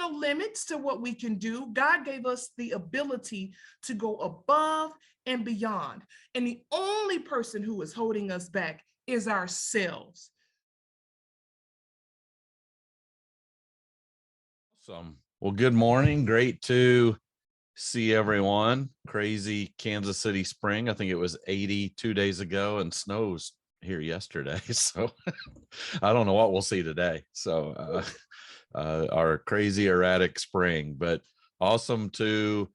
no limits to what we can do. God gave us the ability to go above and beyond. And the only person who is holding us back is ourselves. Awesome. Well, good morning. Great to see everyone. Crazy Kansas City spring. I think it was 80 2 days ago and snows here yesterday. So I don't know what we'll see today. So our crazy erratic spring, but awesome to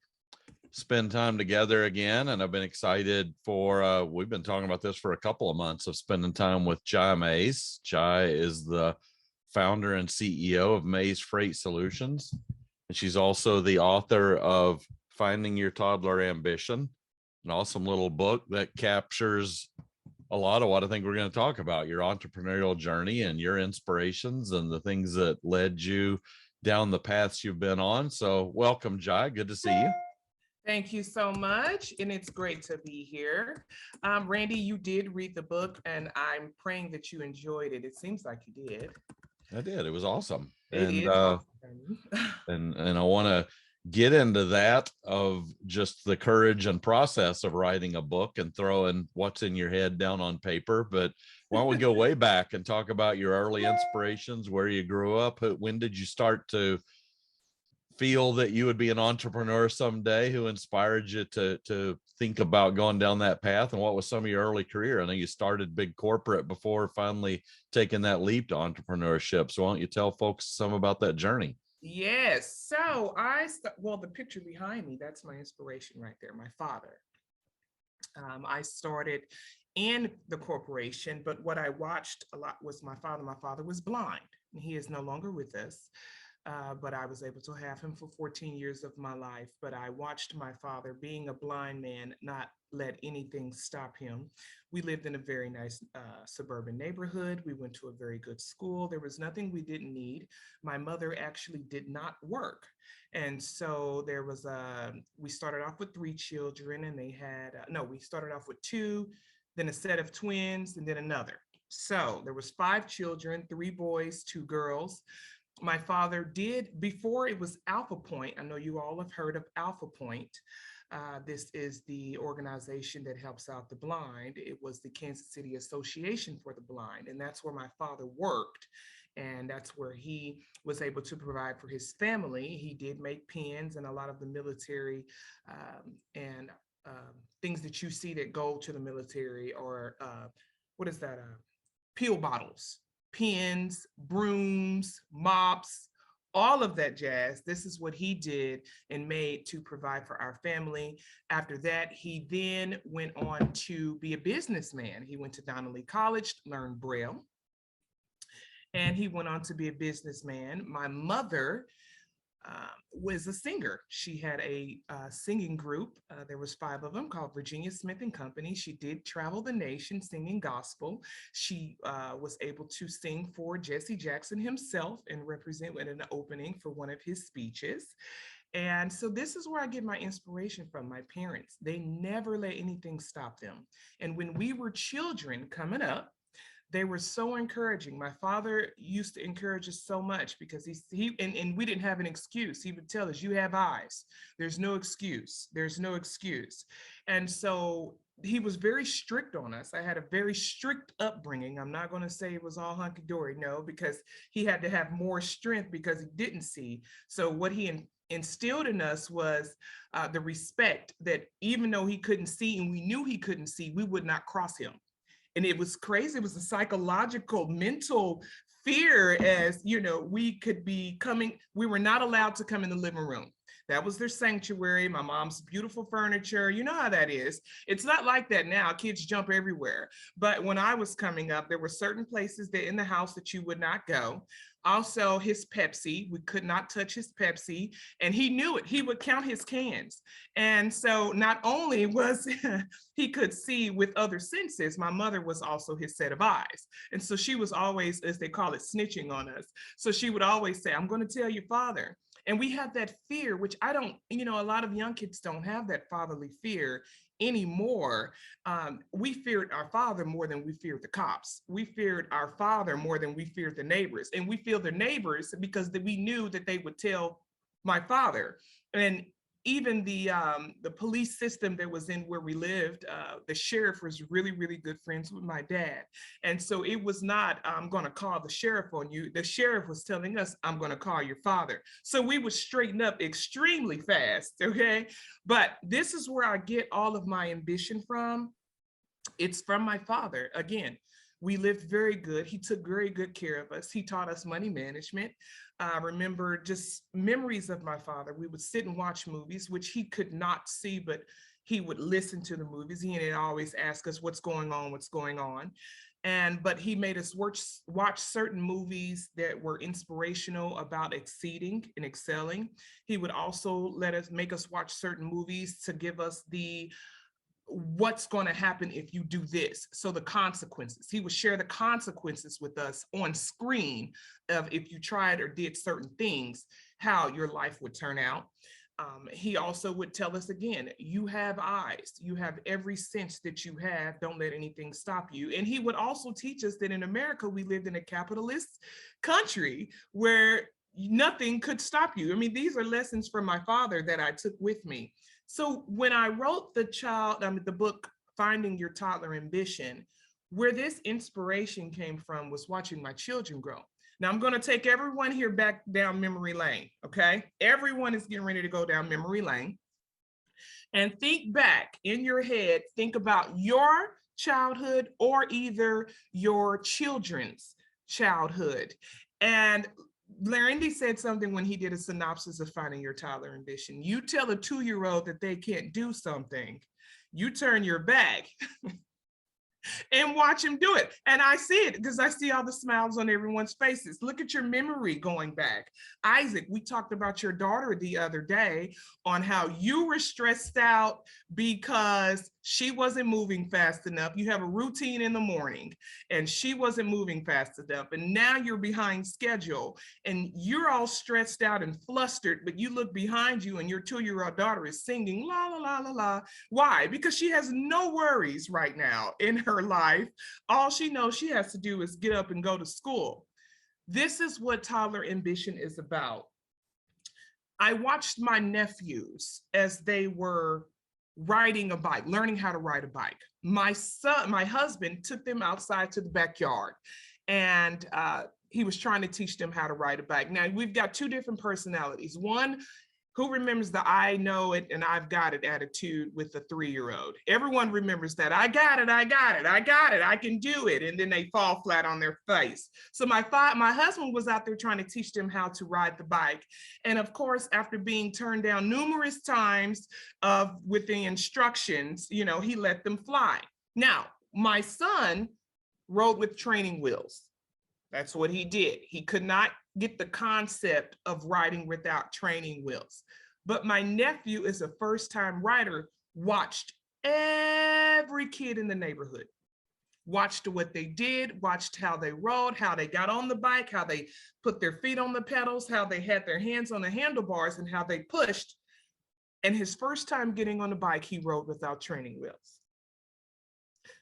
spend time together again. And I've been excited for, we've been talking about this for a couple of months of spending time with Jai Mays. Jai is the founder and CEO of Mays Freight Solutions. And she's also the author of Finding Your Toddler Ambition, an awesome little book that captures a lot of what I think we're going to talk about, your entrepreneurial journey and your inspirations and the things that led you down the paths you've been on. So welcome, Jai. Good to see you. Thank you so much. And it's great to be here. Randy, you did read the book and I'm praying that you enjoyed it. It seems like you did. I did. It was awesome. It and is awesome. and I want to get into that of just the courage and process of writing a book and throwing what's in your head down on paper. But why don't we go way back and talk about your early inspirations, where you grew up? When did you start to feel that you would be an entrepreneur someday? Who inspired you to think about going down that path? And what was some of your early career? I know you started big corporate before finally taking that leap to entrepreneurship. So why don't you tell folks some about that journey? Yes. So well, the picture behind me, that's my inspiration right there, my father. I started in the corporation, but what I watched a lot was my father. My father was blind. He is no longer with us. But I was able to have him for 14 years of my life. But I watched my father, being a blind man, not let anything stop him. We lived in a very nice suburban neighborhood. We went to a very good school. There was nothing we didn't need. My mother actually did not work. And so there was we started off with 3 children and they had, no, we started off with 2, then a set of twins, and then another. So there was 5 children, 3 boys, 2 girls. My father did, before it was Alpha Point, I know you all have heard of Alpha Point. This is the organization that helps out the blind. It was the Kansas City Association for the Blind, and that's where my father worked. And that's where he was able to provide for his family. He did make pens and a lot of the military and things that you see that go to the military, or what is that? Pill bottles. Pens, brooms, mops, all of that jazz. This is what he did and made to provide for our family. After that, he then went on to be a businessman. He went to Donnelly College, learned Braille, and he went on to be a businessman. My mother was a singer. She had a singing group. There was 5 of them, called Virginia Smith and Company. She did travel the nation singing gospel. She was able to sing for Jesse Jackson himself and represent at an opening for one of his speeches. And so this is where I get my inspiration from. My parents, they never let anything stop them. And when we were children coming up, they were so encouraging. My father used to encourage us so much because and we didn't have an excuse. He would tell us, you have eyes. There's no excuse. There's no excuse. And so he was very strict on us. I had a very strict upbringing. I'm not going to say it was all hunky-dory, no, because he had to have more strength because he didn't see. So what he instilled in us was the respect that even though he couldn't see and we knew he couldn't see, we would not cross him. And it was crazy. It was a psychological, mental fear, as you know, we were not allowed to come in the living room. That was their sanctuary. My mom's beautiful furniture. You know how that is. It's not like that now. Kids jump everywhere. But when I was coming up, there were certain places that in the house that you would not go. Also, his Pepsi, we could not touch his Pepsi, and he knew it. He would count his cans. And so not only was he could see with other senses, my mother was also his set of eyes. And so she was always, as they call it, snitching on us. So she would always say, I'm going to tell your father. And we have that fear, which I don't, a lot of young kids don't have that fatherly fear. anymore. We feared our father more than we feared the cops. We feared our father more than we feared the neighbors. And we feared the neighbors because we knew that they would tell my father. And even the police system that was in where we lived, the sheriff was really, really good friends with my dad. And so it was not, I'm going to call the sheriff on you. The sheriff was telling us, I'm going to call your father. So we would straighten up extremely fast, okay? But this is where I get all of my ambition from. It's from my father. Again, we lived very good. He took very good care of us. He taught us money management. I remember just memories of my father. We would sit and watch movies, which he could not see, but he would listen to the movies. He didn't always ask us what's going on, what's going on. But he made us watch certain movies that were inspirational about exceeding and excelling. He would also make us watch certain movies to give us the what's going to happen if you do this. So the consequences, he would share the consequences with us on screen of if you tried or did certain things, how your life would turn out. He also would tell us again, you have eyes, you have every sense that you have, don't let anything stop you. And he would also teach us that in America, we lived in a capitalist country where nothing could stop you. I mean, these are lessons from my father that I took with me. So when I wrote the book, Finding Your Toddler Ambition, where this inspiration came from was watching my children grow. Now I'm going to take everyone here back down memory lane, okay? Everyone is getting ready to go down memory lane. And think back in your head, think about your childhood or either your children's childhood. And Larry said something when he did a synopsis of Finding Your Toddler Ambition. You tell a 2-year-old that they can't do something, you turn your back and watch him do it. And I see it because I see all the smiles on everyone's faces. Look at your memory going back. Isaac, we talked about your daughter the other day on how you were stressed out because she wasn't moving fast enough. You have a routine in the morning and she wasn't moving fast enough. And now you're behind schedule and you're all stressed out and flustered, but you look behind you and your 2-year-old daughter is singing la, la, la, la, la. Why? Because she has no worries right now in her life. All she knows she has to do is get up and go to school. This is what toddler ambition is about. I watched my nephews as they were riding a bike, learning how to ride a bike. My husband took them outside to the backyard and he was trying to teach them how to ride a bike. Now we've got two different personalities. One who remembers the I know it and I've got it attitude with the 3-year-old. Everyone remembers that. I got it, I got it, I got it, I can do it. And then they fall flat on their face. So my husband was out there trying to teach them how to ride the bike. And of course, after being turned down numerous times with the instructions, he let them fly. Now, my son rode with training wheels. That's what he did. He could not get the concept of riding without training wheels. But my nephew is a first-time rider, watched every kid in the neighborhood, watched what they did, watched how they rode, how they got on the bike, how they put their feet on the pedals, how they had their hands on the handlebars and how they pushed. And his first time getting on the bike, he rode without training wheels.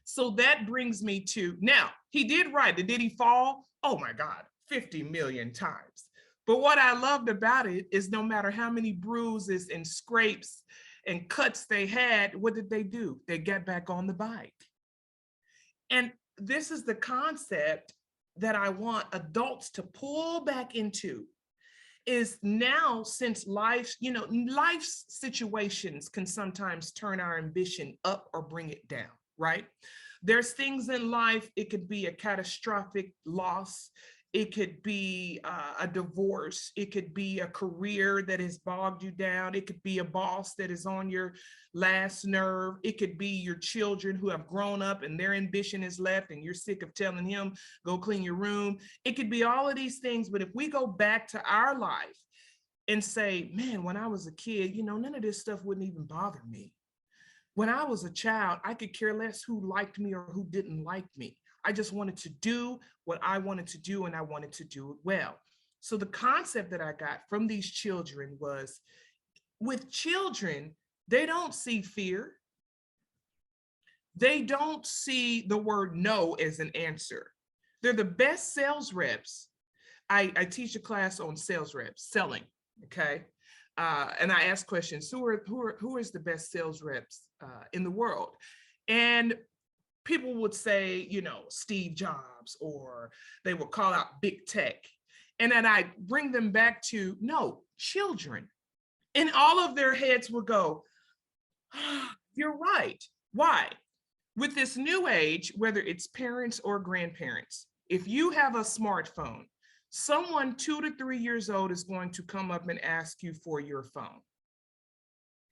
So that brings me to, now, he did ride. Did he fall? Oh my God, 50 million times. But what I loved about it is no matter how many bruises and scrapes and cuts they had, what did they do? They got back on the bike. And this is the concept that I want adults to pull back into. Is now, since life's situations can sometimes turn our ambition up or bring it down, right? There's things in life, it could be a catastrophic loss. It could be a divorce. It could be a career that has bogged you down. It could be a boss that is on your last nerve. It could be your children who have grown up and their ambition is left and you're sick of telling him, go clean your room. It could be all of these things. But if we go back to our life and say, man, when I was a kid, none of this stuff wouldn't even bother me. When I was a child, I could care less who liked me or who didn't like me. I just wanted to do what I wanted to do and I wanted to do it well. So the concept that I got from these children was, with children, they don't see fear. They don't see the word no as an answer. They're the best sales reps. I teach a class on sales reps, selling, okay? And I ask questions, who is the best sales reps in the world? And people would say, you know, Steve Jobs, or they would call out big tech. And then I bring them back to, no, children. And all of their heads would go, oh, you're right. Why? With this new age, whether it's parents or grandparents, if you have a smartphone, someone 2 to 3 years old is going to come up and ask you for your phone.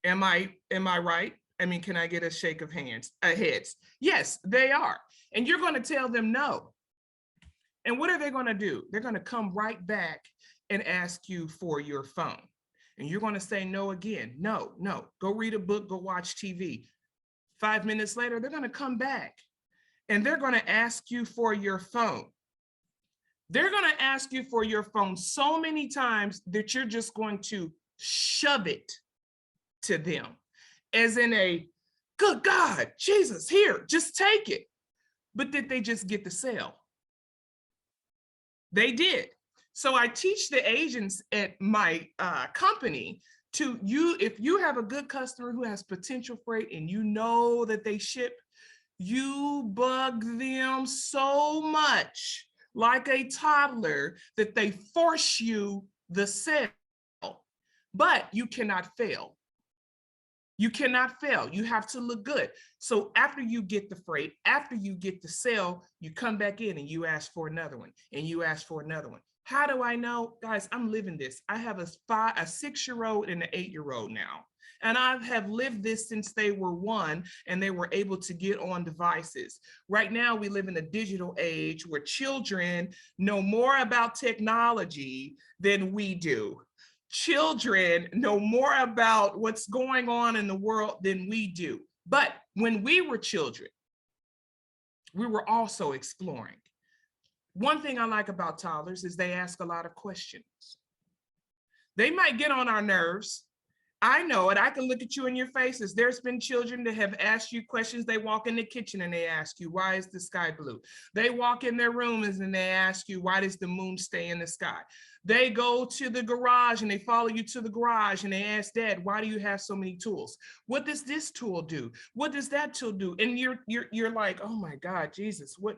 Am I right? I mean, can I get a shake of hands, heads? Yes, they are. And you're going to tell them no. And what are they going to do? They're going to come right back and ask you for your phone. And you're going to say no again. No, no, go read a book, go watch TV. 5 minutes later, they're going to come back and they're going to ask you for your phone. They're going to ask you for your phone so many times that you're just going to shove it to them, as in a, good God, Jesus, here, just take it. But did they just get the sale? They did. So I teach the agents at my company to you, if you have a good customer who has potential freight and you know that they ship, you bug them so much like a toddler that they force you the sale, but you cannot fail. You cannot fail. You have to look good. So after you get the freight, after you get the sale, you come back in and you ask for another one, and you ask for another one. How do I know? Guys, I'm living this. I have a 6-year-old and an 8-year-old now. And I have lived this since they were 1 and they were able to get on devices. Right now, we live in a digital age where children know more about technology than we do. Children know more about what's going on in the world than we do. But when we were children, we were also exploring. One thing I like about toddlers is they ask a lot of questions. They might get on our nerves. I know it. I can look at you in your faces. There's been children that have asked you questions. They walk in the kitchen and they ask you, why is the sky blue? They walk in their rooms and they ask you, why does the moon stay in the sky? They go to the garage and they follow you to the garage and they ask Dad, why do you have so many tools? What does this tool do? What does that tool do? And you're like, oh my God, Jesus, what?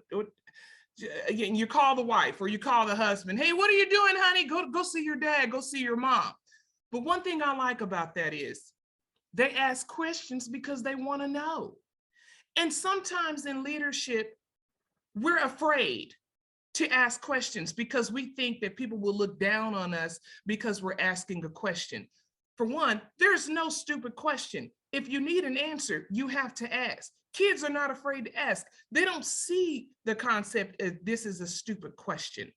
Again, you call the wife or you call the husband. Hey, what are you doing, honey? Go see your dad, go see your mom. But one thing I like about that is they ask questions because they want to know. And sometimes in leadership, we're afraid to ask questions because we think that people will look down on us because we're asking a question. For one, there's no stupid question. If you need an answer, you have to ask. Kids are not afraid to ask. They don't see the concept as this is a stupid question.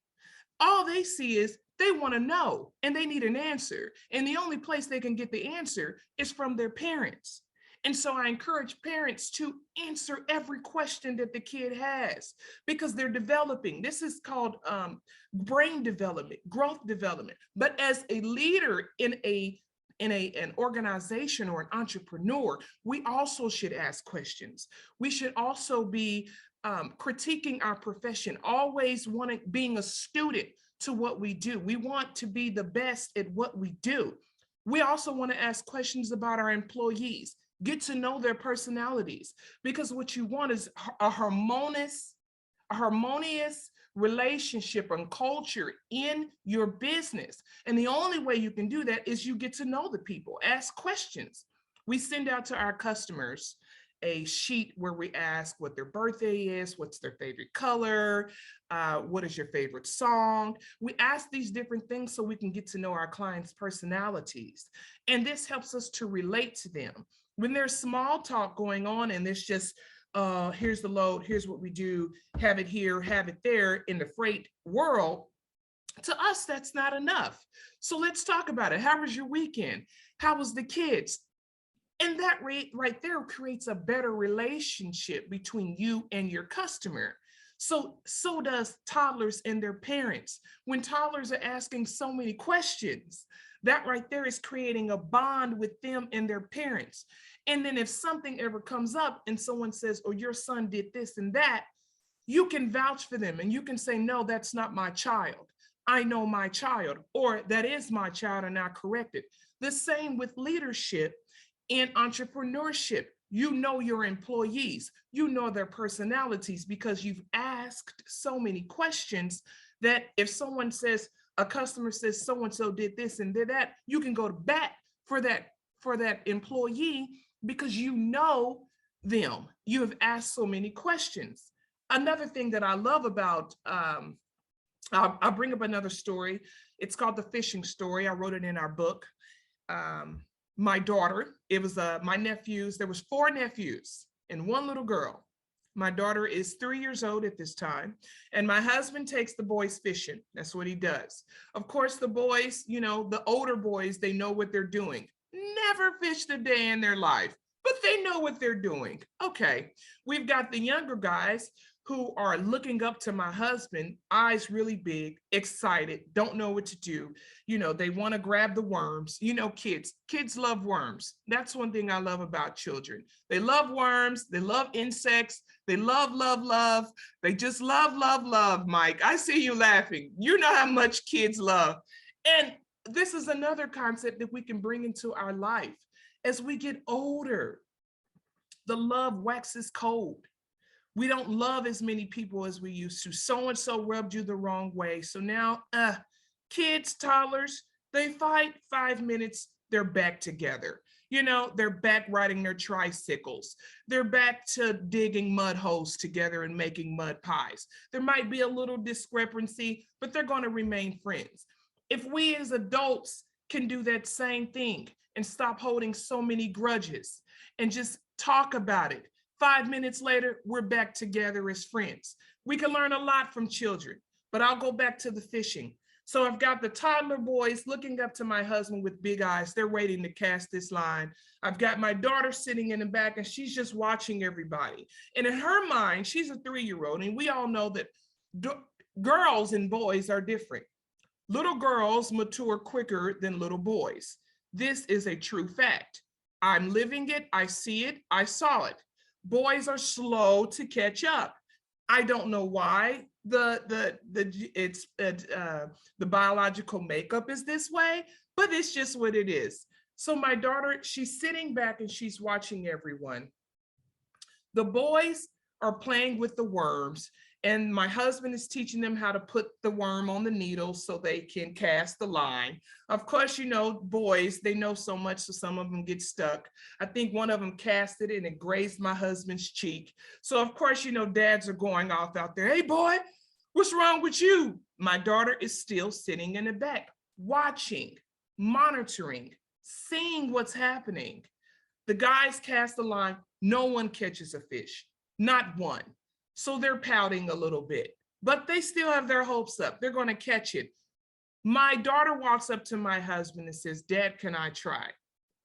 All they see is they want to know and they need an answer. And the only place they can get the answer is from their parents. And so I encourage parents to answer every question that the kid has because they're developing. This is called brain development, growth development. But as a leader in an organization or an entrepreneur, we also should ask questions. We should also be critiquing our profession, always being a student to what we do. We want to be the best at what we do. We also want to ask questions about our employees, get to know their personalities, because what you want is a harmonious relationship and culture in your business. And the only way you can do that is you get to know the people, ask questions. We send out to our customers a sheet where we ask what their birthday is, what's their favorite color, what is your favorite song. We ask these different things so we can get to know our clients' personalities. And this helps us to relate to them. When there's small talk going on and there's just, here's the load, here's what we do, have it here, have it there in the freight world, to us, that's not enough. So let's talk about it. How was your weekend? How was the kids? And that right there creates a better relationship between you and your customer. So does toddlers and their parents. When toddlers are asking so many questions, That right there is creating a bond with them and their parents. And then if something ever comes up and someone says, oh, your son did this and that, you can vouch for them and you can say, no, that's not my child. I know my child, or that is my child and I correct it. The same with leadership and entrepreneurship. You know your employees, you know their personalities because you've asked so many questions that if someone says, a customer says so-and-so did this and did that, you can go to bat for that employee because you know them. You have asked so many questions. Another thing that I love about, I'll bring up another story. It's called The Fishing Story. I wrote it in our book. My daughter, it was my nephews, there was 4 nephews and 1 little girl. My daughter is 3 years old at this time, and my husband takes the boys fishing. That's what he does. Of course, the boys, you know, the older boys, they know what they're doing. Never fished a day in their life, but they know what they're doing. Okay, we've got the younger guys who are looking up to my husband, eyes really big, excited, don't know what to do. You know, they want to grab the worms. You know, kids love worms. That's one thing I love about children. They love worms, they love insects, they love, love, love. They just love, love, love, Mike. I see you laughing. You know how much kids love. And this is another concept that we can bring into our life. As we get older, the love waxes cold. We don't love as many people as we used to. So-and-so rubbed you the wrong way. So now kids, toddlers, they fight 5 minutes, they're back together. You know, they're back riding their tricycles. They're back to digging mud holes together and making mud pies. There might be a little discrepancy, but they're going to remain friends. If we as adults can do that same thing and stop holding so many grudges and just talk about it, 5 minutes later, we're back together as friends. We can learn a lot from children, but I'll go back to the fishing. So I've got the toddler boys looking up to my husband with big eyes. They're waiting to cast this line. I've got my daughter sitting in the back and she's just watching everybody. And in her mind, she's a 3-year-old, and we all know that girls and boys are different. Little girls mature quicker than little boys. This is a true fact. I'm living it, I see it, I saw it. Boys are slow to catch up. I don't know why the biological makeup is this way, but it's just what it is. So my daughter, she's sitting back and she's watching everyone. The boys are playing with the worms, and my husband is teaching them how to put the worm on the needle so they can cast the line. Of course, you know, boys, they know so much, so some of them get stuck. I think one of them casted it and it grazed my husband's cheek. So of course, you know, dads are going off out there. Hey boy, what's wrong with you? My daughter is still sitting in the back, watching, monitoring, seeing what's happening. The guys cast the line, no one catches a fish, not one. So they're pouting a little bit, but they still have their hopes up. They're going to catch it. My daughter walks up to my husband and says, Dad, can I try?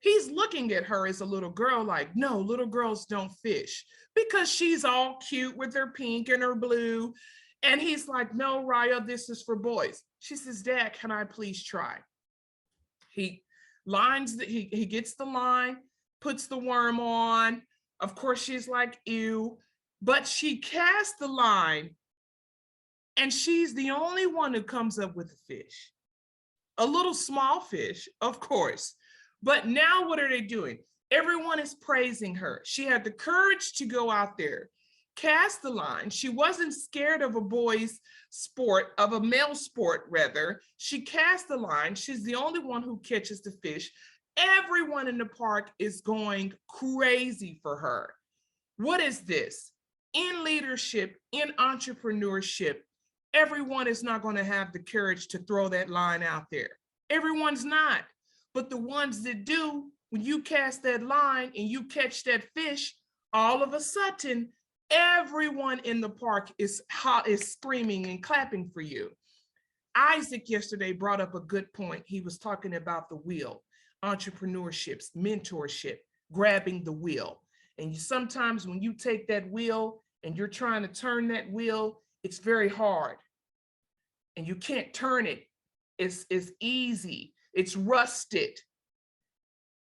He's looking at her as a little girl like, no, little girls don't fish, because she's all cute with her pink and her blue. And he's like, no, Raya, this is for boys. She says, Dad, can I please try? He gets the line, puts the worm on. Of course, she's like, ew. But she casts the line and she's the only one who comes up with a fish. A little small fish, of course. But now what are they doing? Everyone is praising her. She had the courage to go out there, cast the line. She wasn't scared of a boy's sport, of a male sport rather. She cast the line. She's the only one who catches the fish. Everyone in the park is going crazy for her. What is this? In leadership, in entrepreneurship, everyone is not going to have the courage to throw that line out there. Everyone's not. But the ones that do, when you cast that line and you catch that fish, all of a sudden, everyone in the park is screaming and clapping for you. Isaac yesterday brought up a good point. He was talking about the wheel, entrepreneurship, mentorship, grabbing the wheel. And sometimes when you take that wheel and you're trying to turn that wheel, it's very hard. And you can't turn it as easy. It's rusted.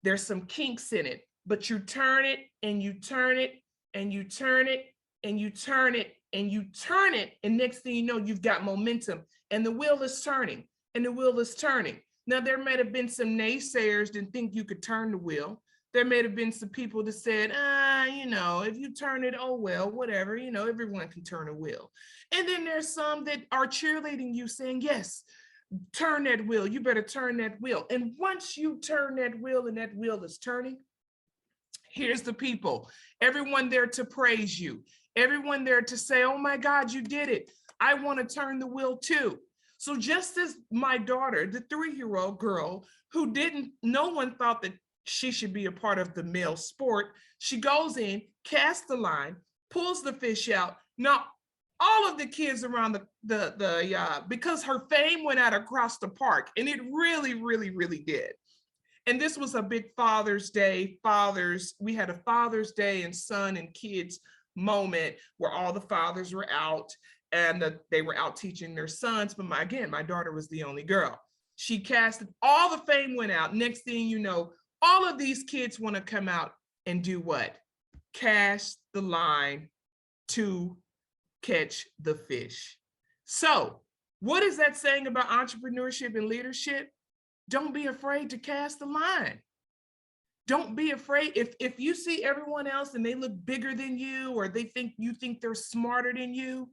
There's some kinks in it, but you turn it and you turn it and you turn it and you turn it and you turn it. And next thing you know, you've got momentum and the wheel is turning and the wheel is turning. Now, there might have been some naysayers that think you could turn the wheel. There may have been some people that said, if you turn it, oh, well, whatever, everyone can turn a wheel. And then there's some that are cheerleading you saying, yes, turn that wheel. You better turn that wheel. And once you turn that wheel and that wheel is turning, here's the people, everyone there to praise you, everyone there to say, oh my God, you did it. I want to turn the wheel too. So just as my daughter, the 3-year-old girl who no one thought that she should be a part of the male sport, she goes in, casts the line, pulls the fish out. Now, all of the kids around because her fame went out across the park, and it really, really, really did. And this was a big Father's Day. We had a Father's Day and son and kids moment where all the fathers were out and they were out teaching their sons. But my daughter was the only girl. She casted, all the fame went out. Next thing you know, all of these kids want to come out and do what? Cast the line to catch the fish. So what is that saying about entrepreneurship and leadership? Don't be afraid to cast the line. Don't be afraid. If you see everyone else and they look bigger than you, or you think they're smarter than you,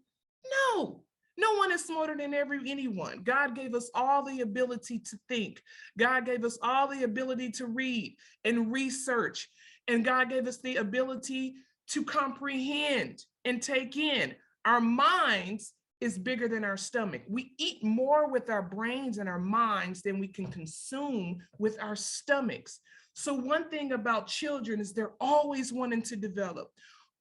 no one is smarter than anyone. God gave us all the ability to think. God gave us all the ability to read and research. And God gave us the ability to comprehend and take in. Our minds is bigger than our stomach. We eat more with our brains and our minds than we can consume with our stomachs. So one thing about children is they're always wanting to develop,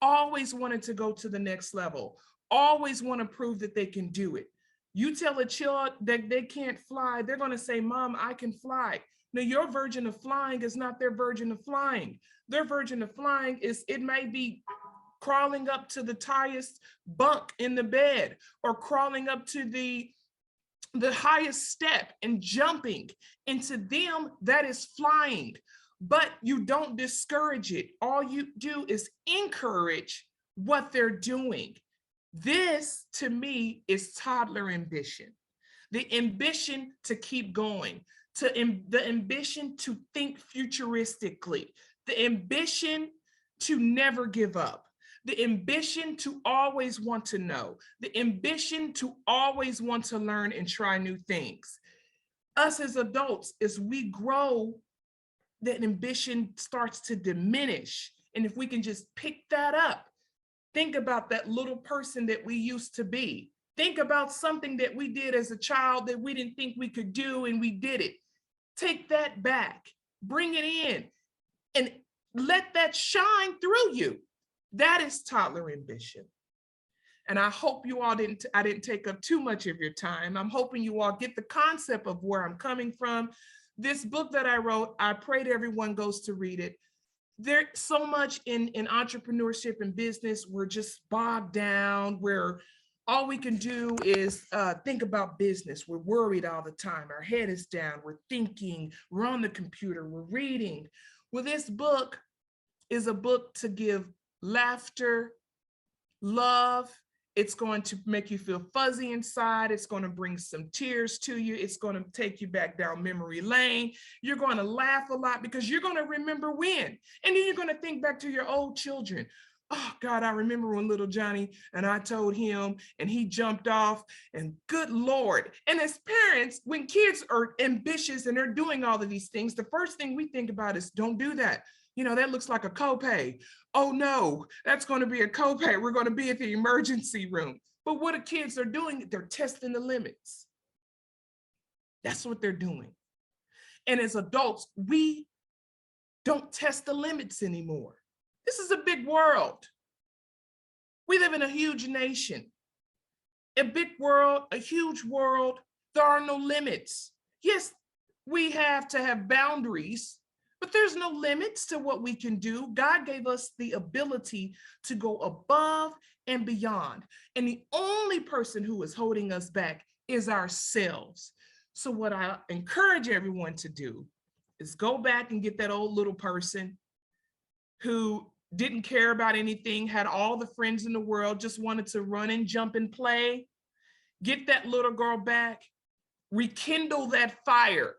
always wanting to go to the next level, always want to prove that they can do it. You tell a child that they can't fly, they're going to say, Mom, I can fly. Now, your version of flying is not their version of flying. Their version of flying is, it may be crawling up to the highest bunk in the bed, or crawling up to the highest step and jumping. And to them, that is flying. But you don't discourage it. All you do is encourage what they're doing. This, to me, is toddler ambition. The ambition to keep going, the ambition to think futuristically, the ambition to never give up, the ambition to always want to know, the ambition to always want to learn and try new things. Us as adults, as we grow, that ambition starts to diminish. And if we can just pick that up, think about that little person that we used to be. Think about something that we did as a child that we didn't think we could do, and we did it. Take that back, bring it in, and let that shine through you. That is toddler ambition. And I hope you all I didn't take up too much of your time. I'm hoping you all get the concept of where I'm coming from. This book that I wrote, I prayed everyone goes to read it. There's so much in entrepreneurship and business. We're just bogged down, where all we can do is think about business. We're worried all the time. Our head is down. We're thinking. We're on the computer. We're reading. Well, this book is a book to give laughter, love. It's going to make you feel fuzzy inside. It's going to bring some tears to you. It's going to take you back down memory lane. You're going to laugh a lot because you're going to remember when. And then you're going to think back to your old children. Oh God, I remember when little Johnny and I told him and he jumped off, and good Lord. And as parents, when kids are ambitious and they're doing all of these things, the first thing we think about is, don't do that. That looks like a copay. Oh no, that's going to be a copay. We're going to be at the emergency room. But what the kids are doing, they're testing the limits. That's what they're doing. And as adults, we don't test the limits anymore. This is a big world. We live in a huge nation, a big world, a huge world. There are no limits. Yes, we have to have boundaries, but there's no limits to what we can do. God gave us the ability to go above and beyond. And the only person who is holding us back is ourselves. So what I encourage everyone to do is go back and get that old little person who didn't care about anything, had all the friends in the world, just wanted to run and jump and play. Get that little girl back, rekindle that fire,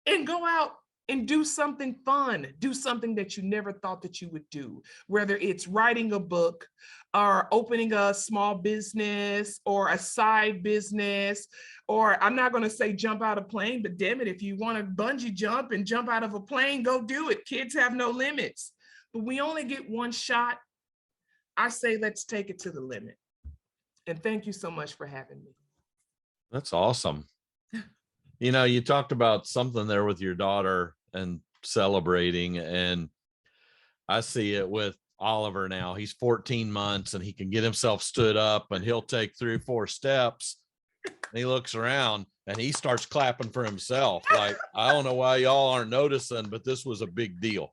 and go out and do something fun. Do something that you never thought that you would do, whether it's writing a book or opening a small business or a side business, or I'm not going to say jump out of a plane, but damn it, if you want to bungee jump and jump out of a plane, go do it. Kids have no limits, but we only get one shot. I say, let's take it to the limit. And thank you so much for having me. That's awesome. You know, you talked about something there with your daughter and celebrating, and I see it with Oliver now. He's 14 months and he can get himself stood up, and he'll take 3 or 4 steps. And he looks around and he starts clapping for himself. Like, I don't know why y'all aren't noticing, but this was a big deal.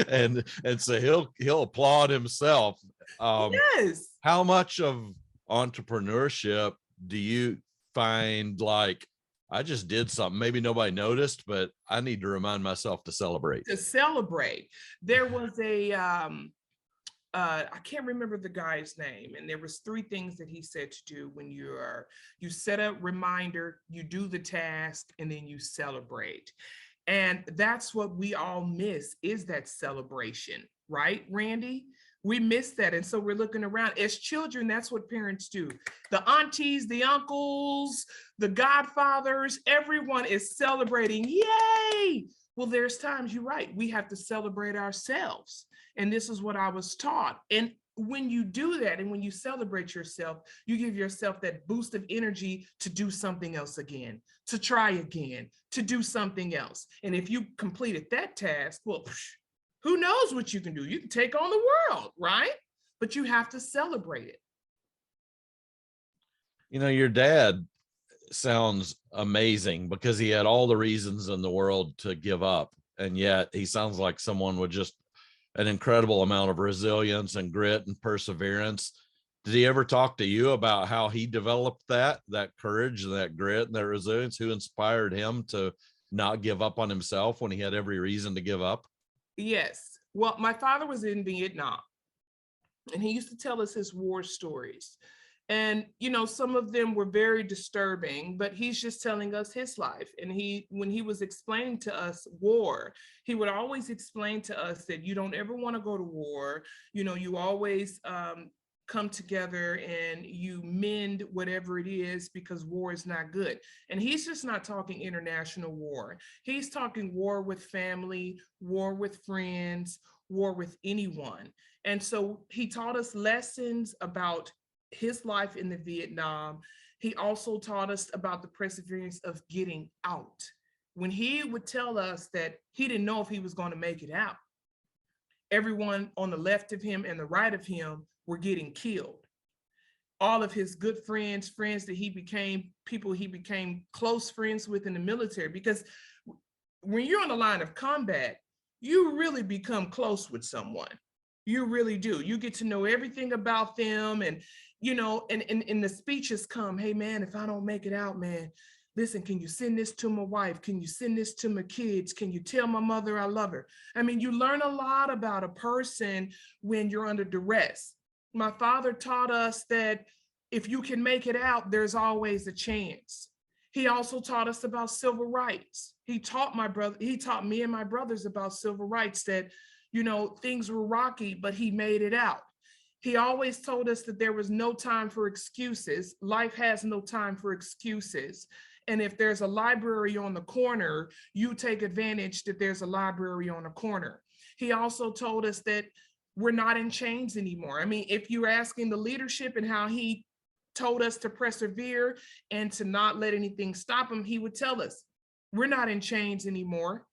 and so he'll applaud himself. Yes. How much of entrepreneurship do you find, like, I just did something, maybe nobody noticed, but I need to remind myself to celebrate? To celebrate. There was a, I can't remember the guy's name, and there was 3 things that he said to do when you set a reminder, you do the task, and then you celebrate. And that's what we all miss, is that celebration, right, Randy? We miss that. And so we're looking around. As children, that's what parents do. The aunties, the uncles, the godfathers, everyone is celebrating. Yay! Well, there's times, you're right, we have to celebrate ourselves. And this is what I was taught. And when you do that, and when you celebrate yourself, you give yourself that boost of energy to do something else again, to try again, to do something else. And if you completed that task, well, who knows what you can do? You can take on the world, right? But you have to celebrate it. You know, your dad sounds amazing because he had all the reasons in the world to give up. And yet he sounds like someone with just an incredible amount of resilience and grit and perseverance. Did he ever talk to you about how he developed that courage and that grit and that resilience? Who inspired him to not give up on himself when he had every reason to give up? Yes. Well, my father was in Vietnam, and he used to tell us his war stories. And, you know, some of them were very disturbing, but he's just telling us his life. And when he was explaining to us war, he would always explain to us that you don't ever want to go to war. You know, you always come together and you mend whatever it is, because war is not good. And he's just not talking international war. He's talking war with family, war with friends, war with anyone. And so he taught us lessons about his life in the Vietnam. He also taught us about the perseverance of getting out. When he would tell us that he didn't know if he was going to make it out, everyone on the left of him and the right of him were getting killed. All of his good friends that he became, people he became close friends with in the military, because when you're on the line of combat, you really become close with someone. You really do. You get to know everything about them. And, you know, and the speeches come, hey, man, if I don't make it out, man, listen, can you send this to my wife? Can you send this to my kids? Can you tell my mother I love her? I mean, you learn a lot about a person when you're under duress. My father taught us that if you can make it out, there's always a chance. He also taught us about civil rights. He taught me and my brothers about civil rights, that, you know, things were rocky, but he made it out. He always told us that there was no time for excuses. Life has no time for excuses. And if there's a library on the corner, you take advantage that there's a library on the corner. He also told us that we're not in chains anymore. I mean, if you're asking the leadership and how he told us to persevere and to not let anything stop him, he would tell us, we're not in chains anymore.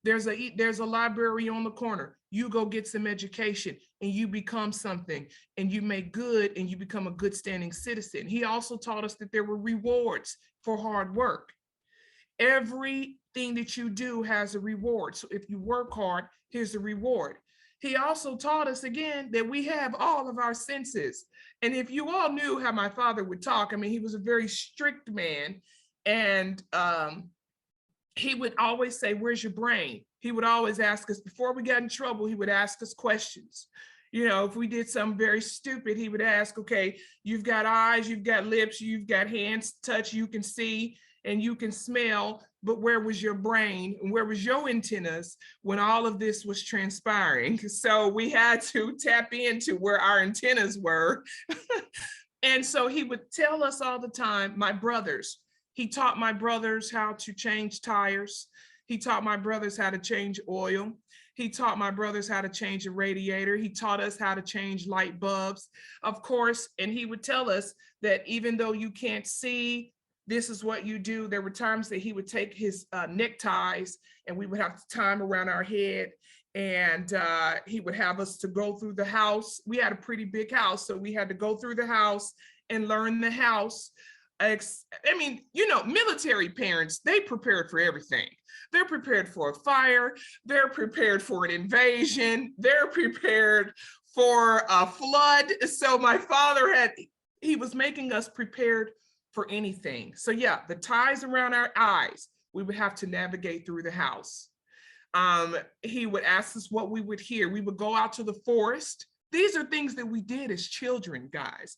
There's a library on the corner. You go get some education and you become something, and you make good, and you become a good standing citizen. He also taught us that there were rewards for hard work. Everything that you do has a reward. So if you work hard, here's the reward. He also taught us again that we have all of our senses. And if you all knew how my father would talk, I mean, he was a very strict man. And he would always say, "Where's your brain?" He would always ask us, before we got in trouble, he would ask us questions. You know, if we did something very stupid, he would ask, "Okay, you've got eyes, you've got lips, you've got hands to touch, you can see and you can smell, but where was your brain and where was your antennas when all of this was transpiring?" So we had to tap into where our antennas were. And so he would tell us all the time, my brothers, he taught my brothers how to change tires. He taught my brothers how to change oil. He taught my brothers how to change a radiator. He taught us how to change light bulbs, of course. And he would tell us that even though you can't see, this is what you do. There were times that he would take his neckties and we would have to tie them around our head. And he would have us to go through the house. We had a pretty big house, so we had to go through the house and learn the house. I mean, you know, military parents, they prepared for everything. They're prepared for a fire. They're prepared for an invasion. They're prepared for a flood. So my father he was making us prepared for anything. So yeah, the ties around our eyes, we would have to navigate through the house. He would ask us what we would hear. We would go out to the forest. These are things that we did as children, guys.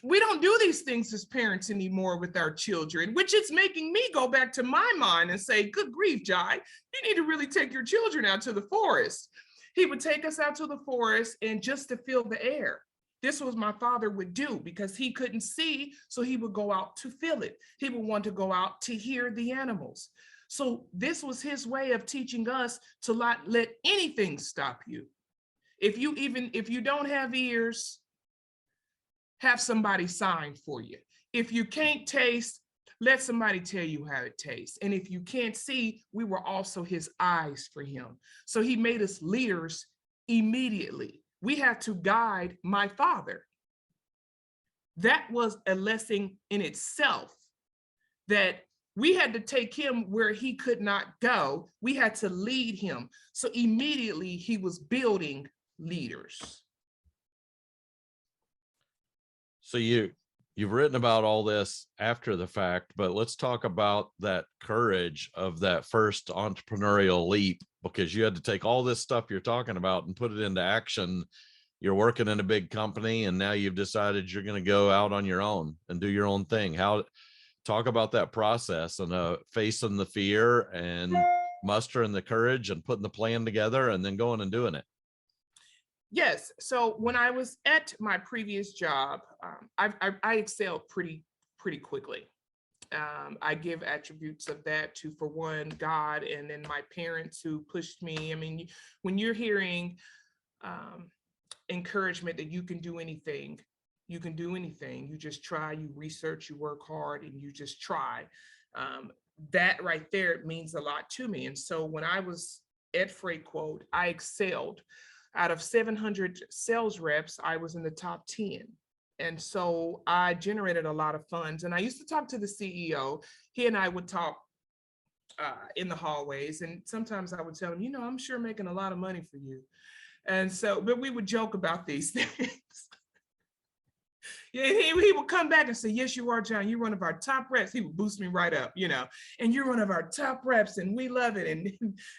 We don't do these things as parents anymore with our children, which is making me go back to my mind and say, good grief, Jai, you need to really take your children out to the forest. He would take us out to the forest and just to feel the air. This was my father would do because he couldn't see, so he would go out to feel it. He would want to go out to hear the animals. So this was his way of teaching us to not let anything stop you. If you don't have ears, have somebody sign for you. If you can't taste, let somebody tell you how it tastes. And if you can't see, we were also his eyes for him. So he made us leaders immediately. We had to guide my father. That was a lesson in itself, that we had to take him where he could not go. We had to lead him. So immediately he was building leaders. So you've written about all this after the fact, but let's talk about that courage of that first entrepreneurial leap, because you had to take all this stuff you're talking about and put it into action. You're working in a big company and now you've decided you're going to go out on your own and do your own thing. Talk about that process and facing the fear and mustering the courage and putting the plan together and then going and doing it. Yes. So when I was at my previous job, I excelled pretty quickly. I give attributes of that to, for one, God, and then my parents who pushed me. I mean, when you're hearing encouragement that you can do anything, you can do anything. You just try, you research, you work hard, and you just try. That right there means a lot to me. And so when I was at Freight Quote, I excelled. Out of 700 sales reps, I was in the top 10. And so I generated a lot of funds. And I used to talk to the CEO. He and I would talk in the hallways. And sometimes I would tell him, you know, I'm sure making a lot of money for you. And so, but we would joke about these things. Yeah, he would come back and say, yes, you are, John. You're one of our top reps. He would boost me right up, you know, and you're one of our top reps and we love it.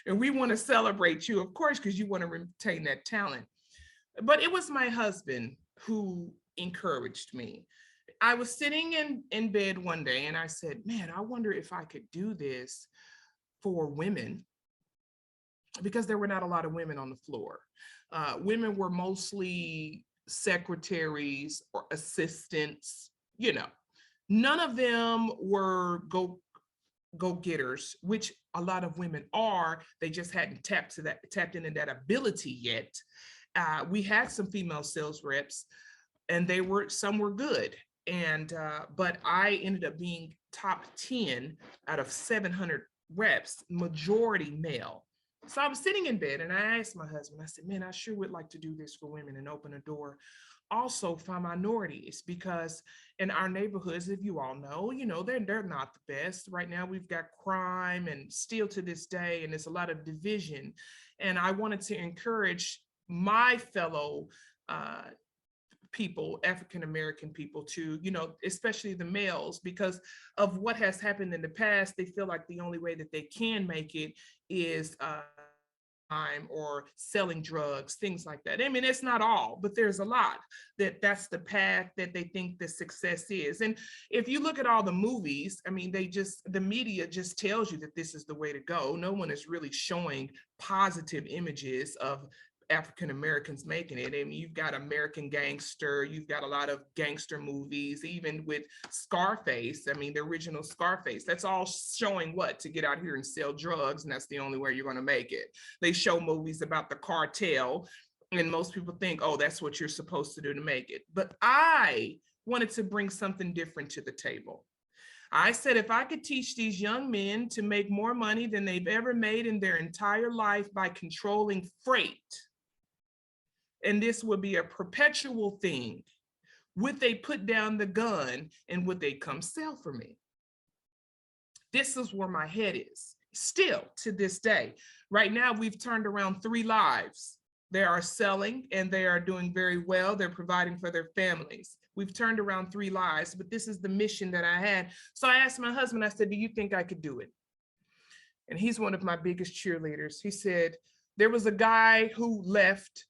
And we want to celebrate you, of course, because you want to retain that talent. But it was my husband who encouraged me. I was sitting in bed one day and I said, man, I wonder if I could do this for women, because there were not a lot of women on the floor. Women were mostly secretaries or assistants, you know. None of them were go-getters, which a lot of women are. They just hadn't tapped into that ability yet. We had some female sales reps, and some were good. And but I ended up being top 10 out of 700 reps, majority male. So I was sitting in bed and I asked my husband, I said, man, I sure would like to do this for women and open a door also for minorities, because in our neighborhoods, if you all know, you know, they're not the best. Right now, we've got crime and still to this day, and there's a lot of division. And I wanted to encourage my fellow people, African-American people, to, especially the males, because of what has happened in the past. They feel like the only way that they can make it is crime or selling drugs, things like that. I mean, it's not all, but there's a lot that's the path that they think the success is. And if you look at all the movies, I mean, the media just tells you that this is the way to go. No one is really showing positive images of African Americans making it. I mean, you've got American Gangster, you've got a lot of gangster movies, even with Scarface. I mean, the original Scarface, that's all showing what? To get out here and sell drugs, and that's the only way you're going to make it. They show movies about the cartel, and most people think, oh, that's what you're supposed to do to make it. But I wanted to bring something different to the table. I said, if I could teach these young men to make more money than they've ever made in their entire life by controlling freight, and this would be a perpetual thing, would they put down the gun and would they come sell for me? This is where my head is still to this day. Right now, we've turned around 3 lives. They are selling and they are doing very well. They're providing for their families. We've turned around 3 lives, but this is the mission that I had. So I asked my husband, I said, do you think I could do it? And he's one of my biggest cheerleaders. He said, there was a guy who left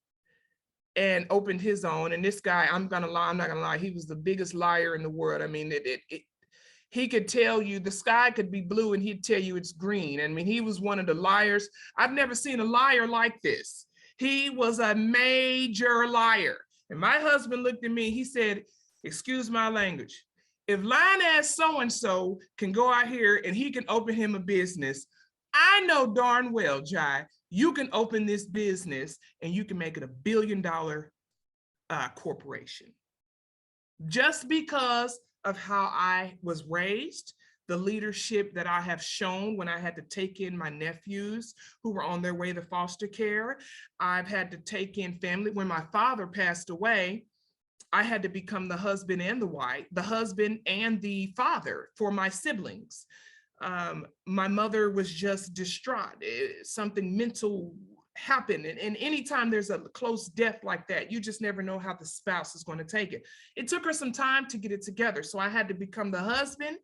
and opened his own. And this guy, I'm not gonna lie, he was the biggest liar in the world. I mean, he could tell you the sky could be blue and he'd tell you it's green. I mean, he was one of the liars. I've never seen a liar like this. He was a major liar. And my husband looked at me, he said, excuse my language, if lying ass so-and-so can go out here and he can open him a business, I know darn well, Jai, you can open this business and you can make it $1 billion corporation. Just because of how I was raised, the leadership that I have shown when I had to take in my nephews who were on their way to foster care. I've had to take in family. When my father passed away, I had to become the husband and the husband and the father for my siblings. My mother was just distraught. Something mental happened. And anytime there's a close death like that, you just never know how the spouse is going to take it. It took her some time to get it together. So I had to become the husband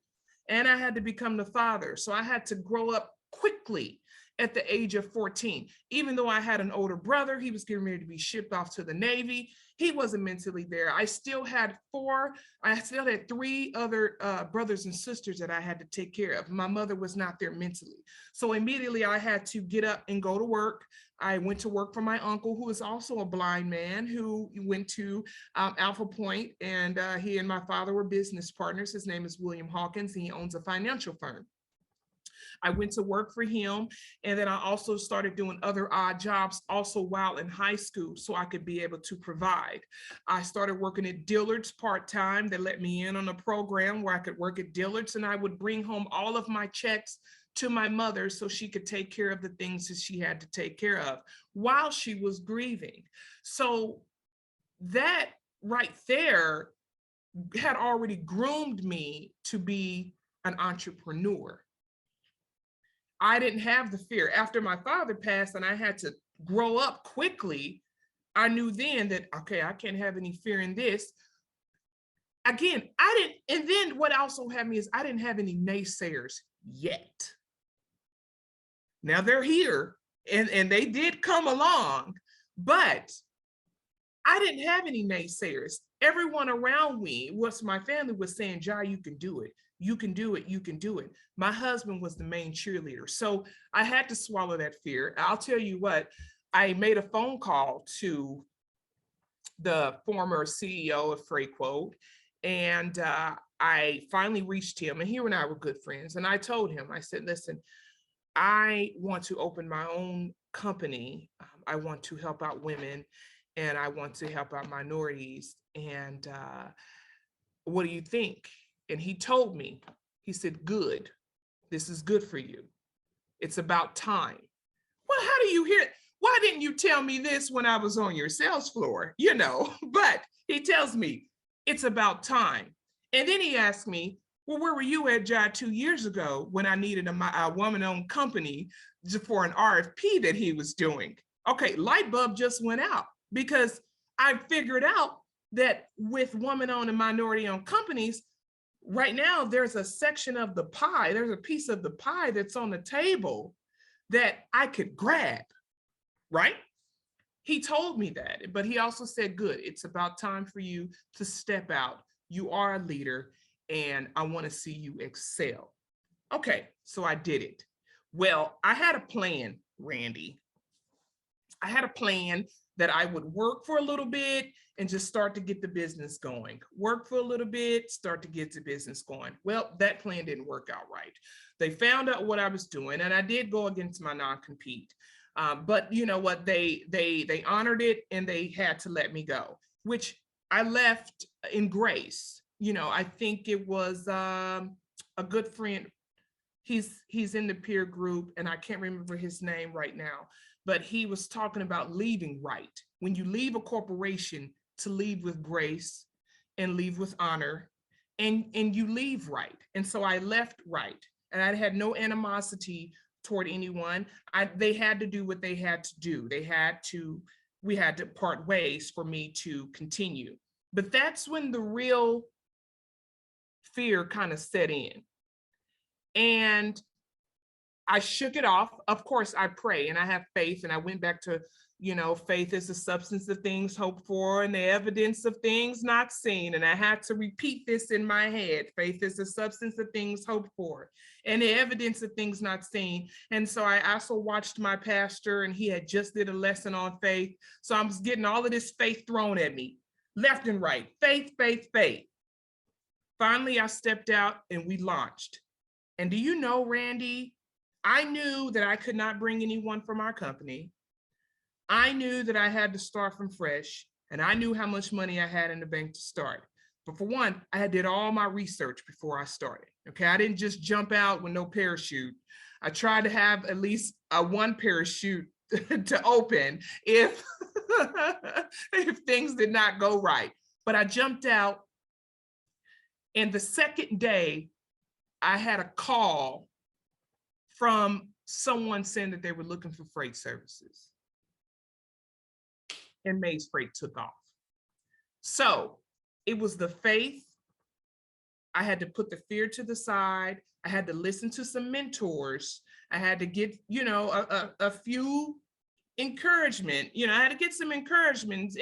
and I had to become the father. So I had to grow up quickly at the age of 14. Even though I had an older brother, he was getting ready to be shipped off to the Navy. He wasn't mentally there. I still had 3 other brothers and sisters that I had to take care of. My mother was not there mentally. So immediately I had to get up and go to work. I went to work for my uncle, who is also a blind man, who went to Alpha Point, and he and my father were business partners. His name is William Hawkins, and he owns a financial firm. I went to work for him, and then I also started doing other odd jobs also while in high school so I could be able to provide. I started working at Dillard's part-time. They let me in on a program where I could work at Dillard's, and I would bring home all of my checks to my mother so she could take care of the things that she had to take care of while she was grieving. So that right there had already groomed me to be an entrepreneur. I didn't have the fear. After my father passed and I had to grow up quickly, I knew then that, okay, I can't have any fear in this. Again, and then what also had me is I didn't have any naysayers yet. Now they're here and they did come along, but I didn't have any naysayers. Everyone around me, my family was saying, Jai, you can do it. You can do it. You can do it. My husband was the main cheerleader. So I had to swallow that fear. I'll tell you what, I made a phone call to the former CEO of FreightQuote, and I finally reached him, and he and I were good friends. And I told him, I said, listen, I want to open my own company. I want to help out women and I want to help out minorities. And what do you think? And he told me, he said, good, this is good for you. It's about time. Well, how do you hear it? Why didn't you tell me this when I was on your sales floor? But he tells me it's about time. And then he asked me, well, where were you at, Jai, 2 years ago when I needed a woman-owned company for an RFP that he was doing? Okay, light bulb just went out because I figured out that with woman-owned and minority-owned companies, right now there's a section of the pie, there's a piece of the pie that's on the table that I could grab, right? He told me that, but he also said, good, it's about time for you to step out. You are a leader and I want to see you excel. Okay, so I did it. Well, I had a plan, Randy. I had a plan that I would work for a little bit and just start to get the business going. Work for a little bit, start to get the business going. Well, that plan didn't work out right. They found out what I was doing, and I did go against my non-compete. But you know what? They honored it, and they had to let me go, which I left in grace. You know, I think it was a good friend. He's in the peer group, and I can't remember his name right now, but he was talking about leaving right. When you leave a corporation, to leave with grace and leave with honor, and you leave right. And so I left right, and I had no animosity toward anyone. They had to do what they had to do. We had to part ways for me to continue. But that's when the real fear kind of set in. And I shook it off. Of course, I pray and I have faith. And I went back to, you know, faith is the substance of things hoped for and the evidence of things not seen. And I had to repeat this in my head. Faith is the substance of things hoped for and the evidence of things not seen. And so I also watched my pastor, and he had just did a lesson on faith. So I was getting all of this faith thrown at me, left and right. Faith, faith, faith. Finally, I stepped out and we launched. And do you know, Randy, I knew that I could not bring anyone from our company. I knew that I had to start from fresh, and I knew how much money I had in the bank to start. But for one, I had did all my research before I started. Okay, I didn't just jump out with no parachute. I tried to have at least one parachute to open if if things did not go right. But I jumped out, and the second day, I had a call from someone saying that they were looking for freight services. And Mays Freight took off. So it was the faith. I had to put the fear to the side. I had to listen to some mentors. I had to get, you know, a few encouragement. You know, I had to get some encouragements,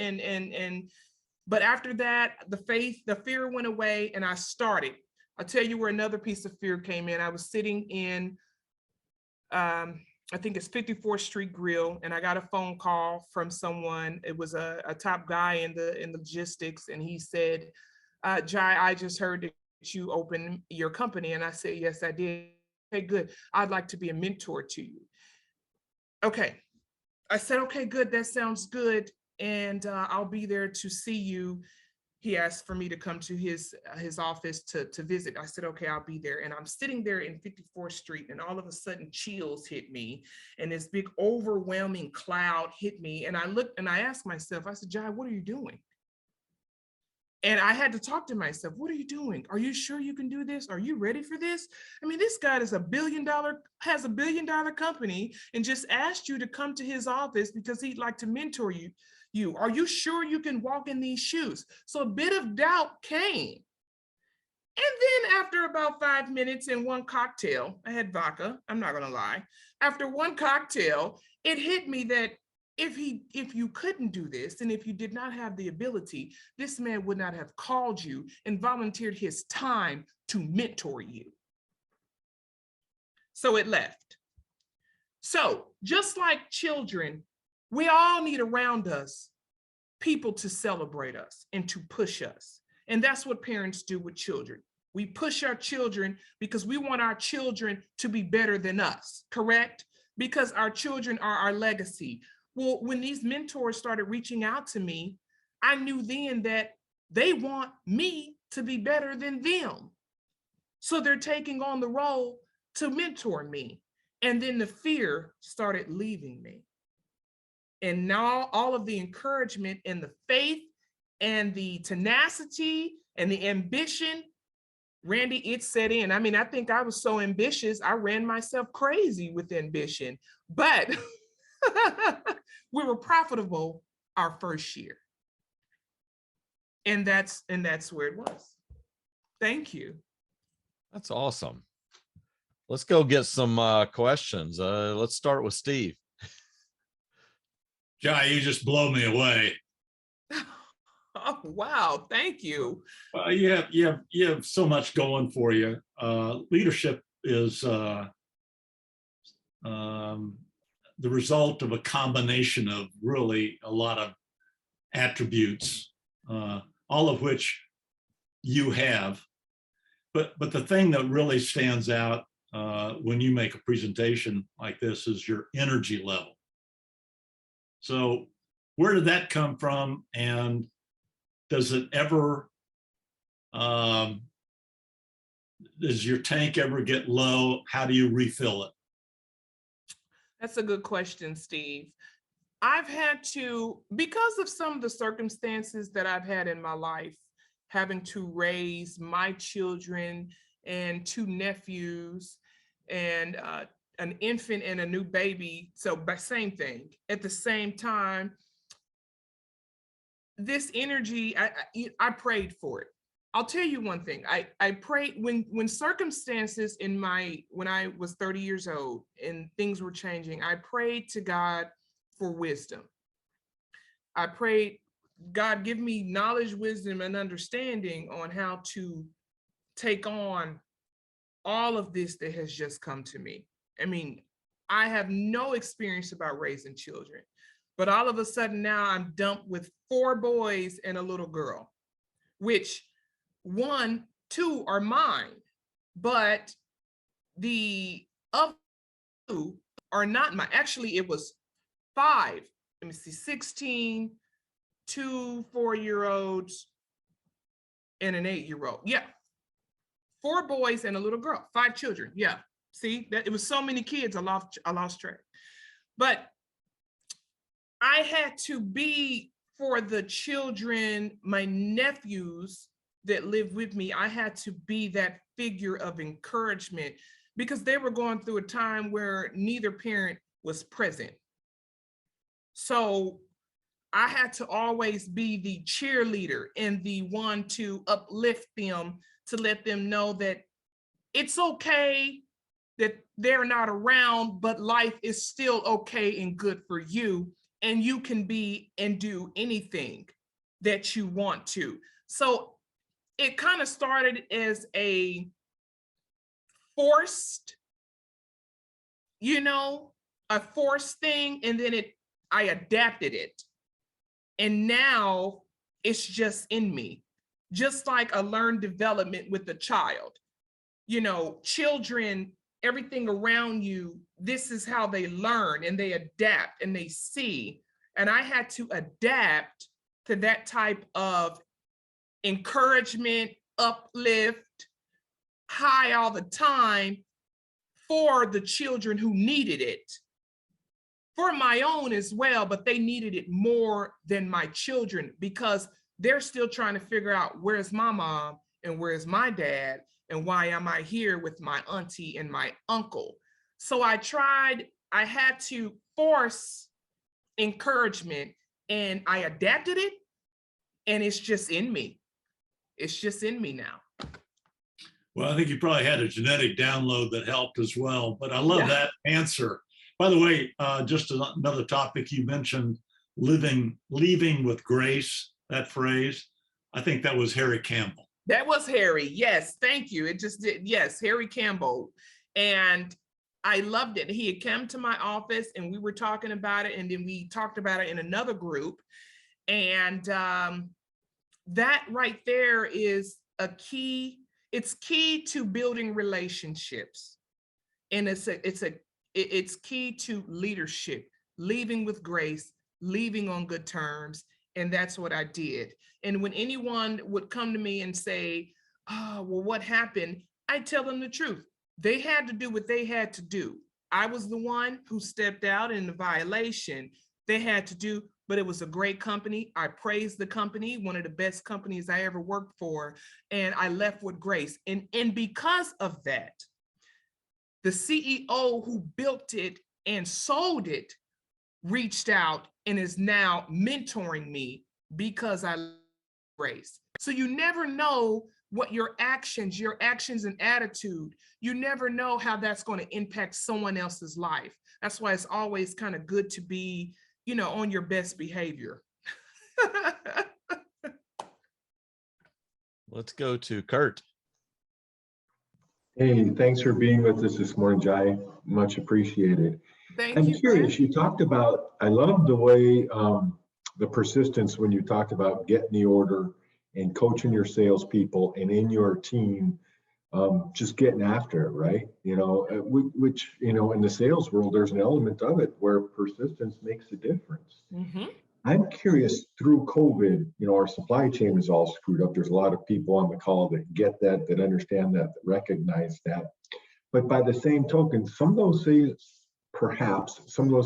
but after that, the fear went away, and I started. I'll tell you where another piece of fear came in. I was sitting in, I think it's 54th Street Grill, and I got a phone call from someone. It was a top guy in the logistics, and he said, Jai, I just heard that you opened your company. And I said, yes, I did. Okay, good. I'd like to be a mentor to you. Okay. I said, okay, good. That sounds good. And I'll be there to see you. He asked for me to come to his office to visit. I said, okay, I'll be there. And I'm sitting there in 54th Street, and all of a sudden chills hit me, and this big overwhelming cloud hit me. And I looked and I asked myself, I said, Jai, what are you doing? And I had to talk to myself. What are you doing? Are you sure you can do this? Are you ready for this? I mean, this guy has a $1 billion company, and just asked you to come to his office because he'd like to mentor you. Are you sure you can walk in these shoes? So a bit of doubt came. And then after about 5 minutes and one cocktail, I had vodka, I'm not gonna lie. After one cocktail, it hit me that if you couldn't do this, and if you did not have the ability, this man would not have called you and volunteered his time to mentor you. So it left. So just like children, we all need around us people to celebrate us and to push us. And that's what parents do with children. We push our children because we want our children to be better than us, correct? Because our children are our legacy. Well, when these mentors started reaching out to me, I knew then that they want me to be better than them. So they're taking on the role to mentor me. And then the fear started leaving me. And now all of the encouragement and the faith and the tenacity and the ambition, Randy, it set in. I mean, I think I was so ambitious, I ran myself crazy with ambition, but we were profitable our first year. And that's where it was. Thank you. That's awesome. Let's go get some questions. Let's start with Steve. Jai, you just blow me away. Oh, wow. Thank you. You have so much going for you. Leadership is the result of a combination of really a lot of attributes, all of which you have. But the thing that really stands out when you make a presentation like this is your energy level. So where did that come from? And does it ever, does your tank ever get low? How do you refill it? That's a good question, Steve. I've had to, because of some of the circumstances that I've had in my life, having to raise my children and 2 nephews and an infant and a new baby. So same thing. At the same time, this energy, I prayed for it. I'll tell you one thing. I prayed when circumstances when I was 30 years old and things were changing, I prayed to God for wisdom. I prayed, God, give me knowledge, wisdom, and understanding on how to take on all of this that has just come to me. I mean, I have no experience about raising children, but all of a sudden now I'm dumped with 4 boys and a little girl, which 1, 2 are mine, but the other 2 are not mine. Actually, it was 5. Let me see, 16, 2 4-year-olds, and an 8-year-old. Yeah. 4 boys and a little girl, 5 children. Yeah. See, that it was so many kids, I lost track. But I had to be for the children, my nephews that live with me, I had to be that figure of encouragement because they were going through a time where neither parent was present. So I had to always be the cheerleader and the one to uplift them, to let them know that it's okay that they're not around, but life is still okay and good for you. And you can be and do anything that you want to. So it kind of started as a forced, a forced thing. And then I adapted it. And now it's just in me, just like a learned development with a child. Children, everything around you, this is how they learn and they adapt and they see. And I had to adapt to that type of encouragement, uplift, high all the time for the children who needed it. For my own as well, but they needed it more than my children because they're still trying to figure out where's my mom and where's my dad and why am I here with my auntie and my uncle. So I had to force encouragement and I adapted it and it's just in me. It's just in me now. Well, I think you probably had a genetic download that helped as well, but I love that answer. By the way, just another topic you mentioned, leaving with grace, that phrase. I think that was Harry Campbell. That was Harry. Yes, thank you. It just did. Yes, Harry Campbell. And I loved it. He had come to my office and we were talking about it. And then we talked about it in another group. And that right there is a key. It's key to building relationships. And it's key to leadership, leaving with grace, leaving on good terms. And that's what I did. And when anyone would come to me and say, oh, well, what happened? I tell them the truth. They had to do what they had to do. I was the one who stepped out in the violation. They had to do, but it was a great company. I praised the company, one of the best companies I ever worked for. And I left with grace. And because of that, the CEO who built it and sold it reached out and is now mentoring me because I grace. So you never know what your actions and attitude, you never know how that's going to impact someone else's life. That's why it's always kind of good to be, on your best behavior. Let's go to Kurt. Hey, thanks for being with us this morning, Jai. Much appreciated. Thank I'm you. curious, you talked about, I love the way the persistence when you talked about getting the order and coaching your salespeople and in your team, just getting after it, right? Which, in the sales world, there's an element of it where persistence makes a difference. Mm-hmm. I'm curious, through COVID, our supply chain is all screwed up. There's a lot of people on the call that get that understand that recognize that. But by the same token, some of those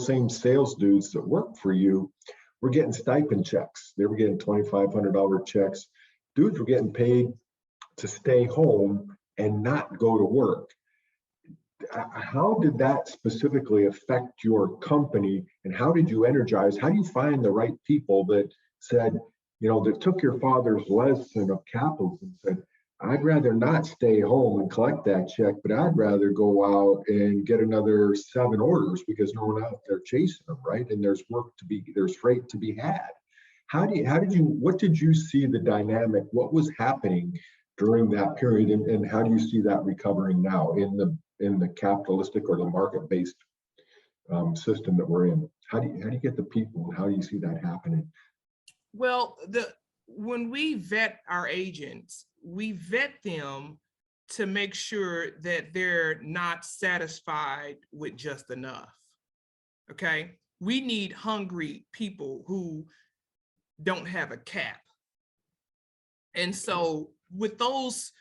same sales dudes that work for you were getting stipend checks. They were getting $2,500 checks. Dudes were getting paid to stay home and not go to work. How did that specifically affect your company, and how did you energize? How do you find the right people that said, that took your father's lesson of capitalism and said, I'd rather not stay home and collect that check, but I'd rather go out and get another 7 orders because no one out there chasing them, right? And there's freight to be had. What did you see the dynamic? What was happening during that period, and how do you see that recovering now in the capitalistic or the market-based system that we're in? How do you get the people, and how do you see that happening? Well, when we vet our agents, we vet them to make sure that they're not satisfied with just enough. Okay, we need hungry people who don't have a cap. And so with those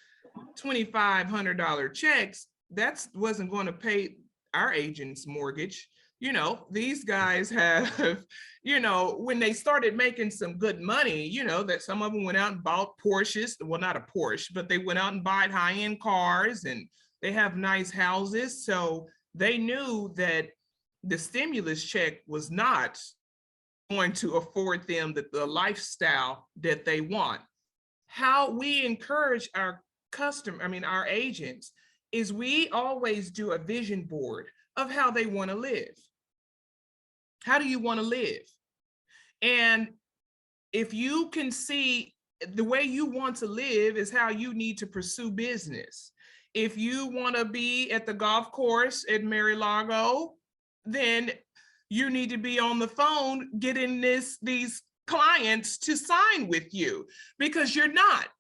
$2,500 checks, that wasn't going to pay our agent's mortgage. These guys have, when they started making some good money, that some of them went out and bought Porsches. Well, not a Porsche, but they went out and bought high-end cars, and they have nice houses. So they knew that the stimulus check was not going to afford them the lifestyle that they want. How we encourage our agents, is we always do a vision board of how they want to live. How do you want to live? And if you can see the way you want to live is how you need to pursue business. If you want to be at the golf course at Mar-a-Lago, then you need to be on the phone getting these clients to sign with you, because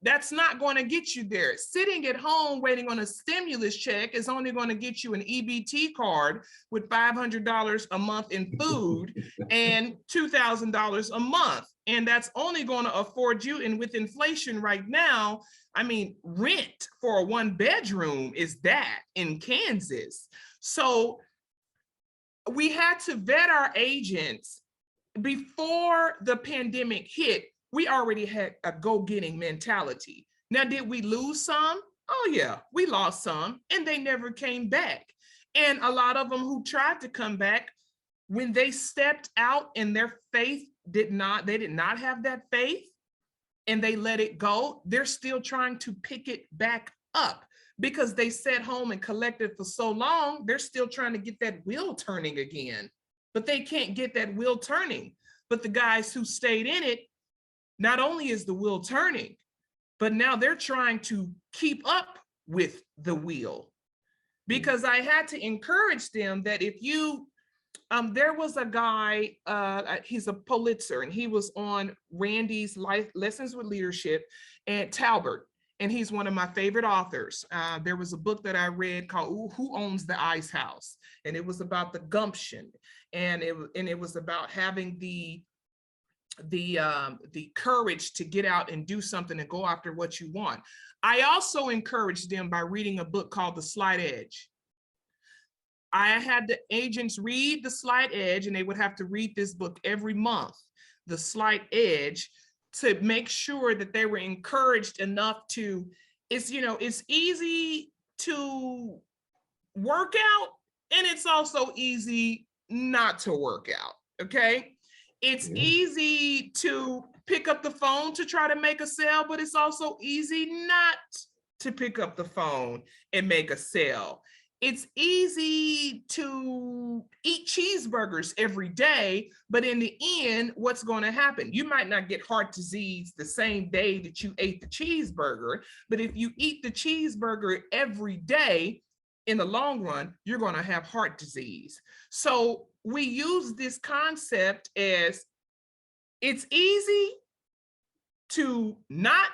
that's not going to get you there. Sitting at home waiting on a stimulus check is only going to get you an EBT card with $500 a month in food and $2,000 a month. And that's only going to afford you, and with inflation right now, rent for a 1-bedroom is that in Kansas. So we had to vet our agents. Before the pandemic hit, we already had a go-getting mentality. Now, did we lose some? Oh yeah, we lost some, and they never came back. And a lot of them who tried to come back, when they stepped out and their faith they did not have that faith, and they let it go, they're still trying to pick it back up because they sat home and collected for so long. They're still trying to get that wheel turning again. But they can't get that wheel turning. But the guys who stayed in it, not only is the wheel turning, but now they're trying to keep up with the wheel. Because I had to encourage them that if you, there was a guy, he's a Pulitzer, and he was on Randy's Life Lessons with Leadership at Talbert. And he's one of my favorite authors. There was a book that I read called Who Owns the Ice House? And it was about the gumption. And it was about having the courage to get out and do something and go after what you want. I also encouraged them by reading a book called The Slight Edge. I had the agents read The Slight Edge, and they would have to read this book every month, The Slight Edge, to make sure that they were encouraged enough to, it's easy to work out, and it's also easy not to work out, okay? It's Yeah. easy to pick up the phone to try to make a sale, but it's also easy not to pick up the phone and make a sale. It's easy to eat cheeseburgers every day, but in the end, what's going to happen? You might not get heart disease the same day that you ate the cheeseburger, but if you eat the cheeseburger every day, in the long run, you're going to have heart disease. So we use this concept as it's easy to not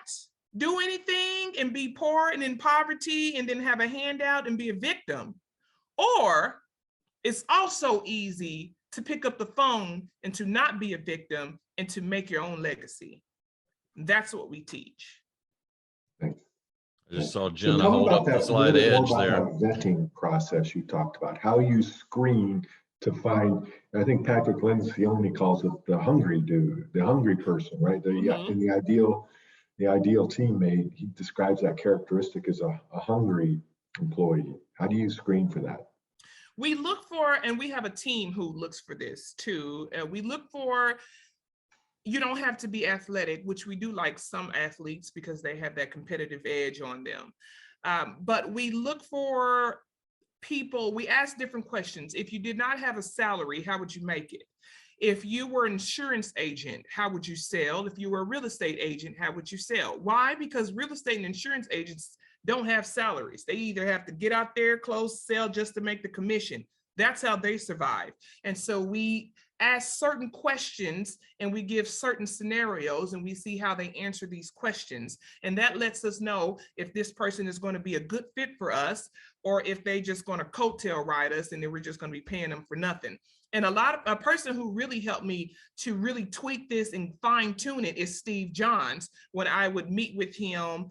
do anything and be poor and in poverty and then have a handout and be a victim. Or it's also easy to pick up the phone and to not be a victim and to make your own legacy. That's what we teach. Thanks. I just saw So Jenna tell me hold about up the that, a slide little bit edge more there. about that vetting process you talked about, how you screen to find. I think Patrick Lencioni calls it the hungry dude, the hungry person, right? In the ideal teammate, he describes that characteristic as a hungry employee. How do you screen for that? We look for, and we have a team who looks for this too. We look for, you don't have to be athletic, which we do like some athletes because they have that competitive edge on them. But we look for people, we ask different questions. If you did not have a salary, how would you make it? If you were an insurance agent, how would you sell? If you were a real estate agent, how would you sell? Why? Because real estate and insurance agents don't have salaries. They either have to get out there, close, sell just to make the commission. That's how they survive. And so we ask certain questions and we give certain scenarios and we see how they answer these questions. And that lets us know if this person is going to be a good fit for us or if they just going to coattail ride us and then we're just going to be paying them for nothing. And a person who really helped me to really tweak this and fine tune it is Steve Johns. When I would meet with him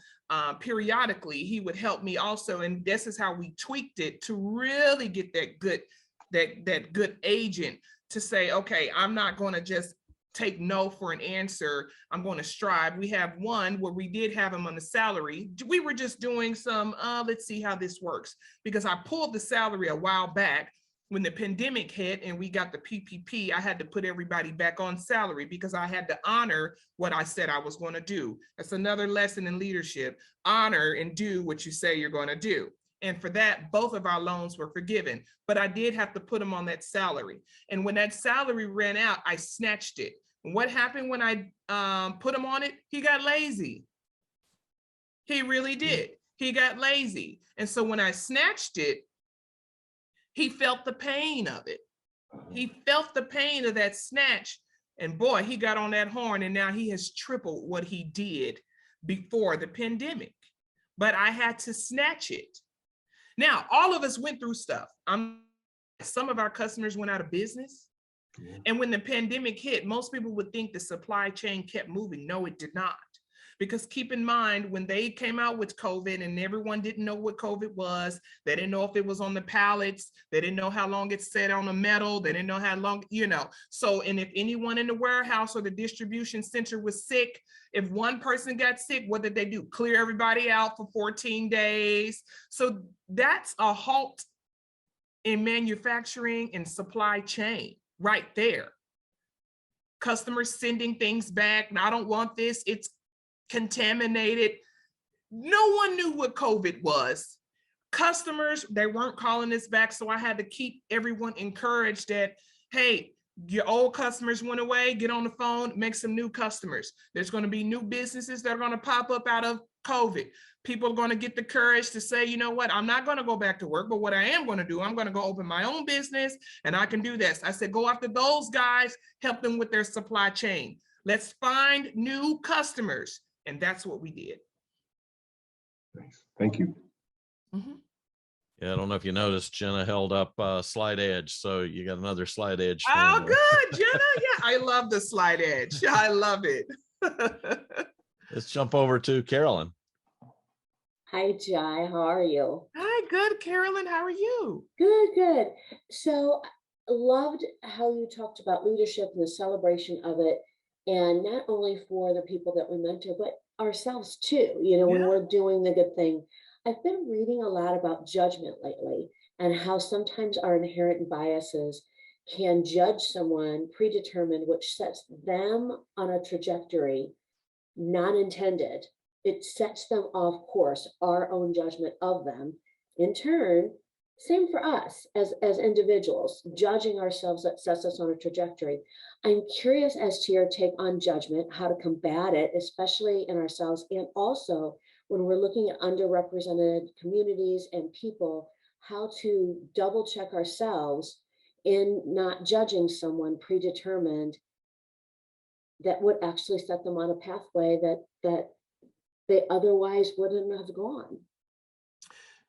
periodically, he would help me also. And this is how we tweaked it to really get that good agent to say, okay, I'm not going to just take no for an answer. I'm going to strive. We have one where we did have him on the salary. We were just doing some, let's see how this works, because I pulled the salary a while back. When the pandemic hit and we got the PPP, I had to put everybody back on salary because I had to honor what I said I was going to do. That's another lesson in leadership. Honor and do what you say you're going to do. And for that, both of our loans were forgiven, but I did have to put them on that salary. And when that salary ran out, I snatched it. And what happened when I put him on it? He got lazy. He really did. He got lazy. And so when I snatched it, he felt the pain of it. He felt the pain of that snatch. And boy, he got on that horn and now he has tripled what he did before the pandemic. But I had to snatch it. Now, all of us went through stuff. Some of our customers went out of business. Yeah. And when the pandemic hit, most people would think the supply chain kept moving. No, it did not. Because keep in mind, when they came out with COVID and everyone didn't know what COVID was, they didn't know if it was on the pallets, they didn't know how long it sat on the metal, they didn't know how long, So, and if anyone in the warehouse or the distribution center was sick, if one person got sick, what did they do? Clear everybody out for 14 days. So that's a halt in manufacturing and supply chain right there. Customers sending things back. I don't want this. It's contaminated. No one knew what COVID was. Customers, they weren't calling us back. So I had to keep everyone encouraged that, hey, your old customers went away, get on the phone, make some new customers. There's going to be new businesses that are going to pop up out of COVID. People are going to get the courage to say, you know what, I'm not going to go back to work, but what I am going to do, I'm going to go open my own business and I can do this. I said, go after those guys, help them with their supply chain. Let's find new customers. And that's what we did. Nice. Thank you. Mm-hmm. Yeah, I don't know if you noticed, Jenna held up slide edge. So you got another slide edge. Oh, good, Jenna. Yeah, I love the slide edge. I love it. Let's jump over to Carolyn. Hi, Jai. How are you? Hi, good, Carolyn. How are you? Good, good. So loved how you talked about leadership and the celebration of it. And not only for the people that we mentor, but ourselves too, when we're doing the good thing. I've been reading a lot about judgment lately and how sometimes our inherent biases can judge someone predetermined, which sets them on a trajectory not intended. It sets them off course, our own judgment of them. In turn, same for us as individuals, judging ourselves that sets us on a trajectory. I'm curious as to your take on judgment, how to combat it, especially in ourselves, and also when we're looking at underrepresented communities and people, how to double check ourselves in not judging someone predetermined that would actually set them on a pathway that they otherwise wouldn't have gone.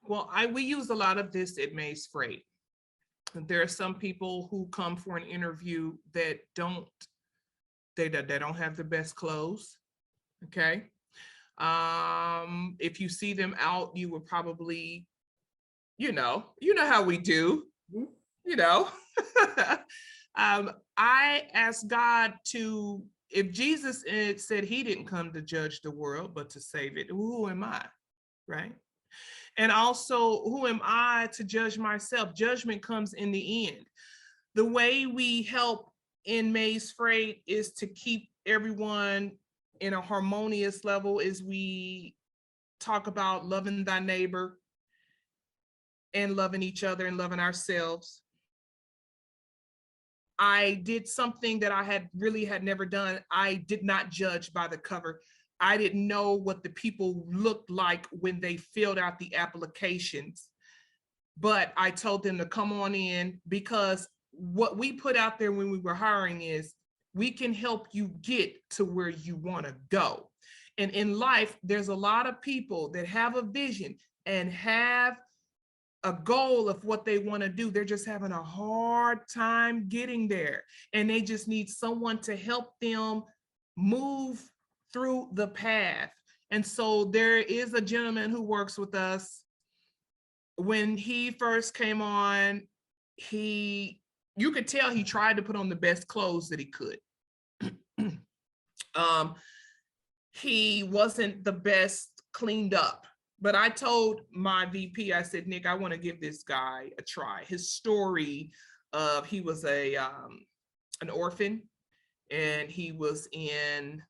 Well, we use a lot of this at Maze Freight. There are some people who come for an interview that don't have the best clothes. Okay. If you see them out, you would probably, you know how we do, you know. I ask God to, if Jesus said he didn't come to judge the world, but to save it, who am I, right? And also, who am I to judge myself? Judgment comes in the end. The way we help in Maze Freight is to keep everyone in a harmonious level, is we talk about loving thy neighbor and loving each other and loving ourselves. I did something that I had never done. I did not judge by the cover. I didn't know what the people looked like when they filled out the applications, but I told them to come on in, because what we put out there when we were hiring is we can help you get to where you want to go. And in life, there's a lot of people that have a vision and have a goal of what they want to do. They're just having a hard time getting there, and they just need someone to help them move through the path. And so there is a gentleman who works with us. When he first came on, you could tell he tried to put on the best clothes that he could. He wasn't the best cleaned up. But I told my VP, I said, Nick, I want to give this guy a try. His story of, he was an orphan, and he was in,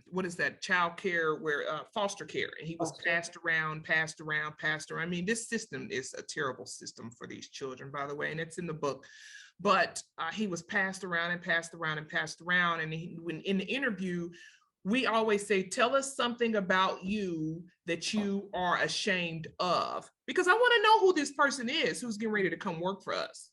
what is that, child care, where foster care, and he was passed around. I mean, this system is a terrible system for these children, by the way, and it's in the book. But he was passed around. And when in the interview, we always say, tell us something about you that you are ashamed of, because I want to know who this person is who's getting ready to come work for us.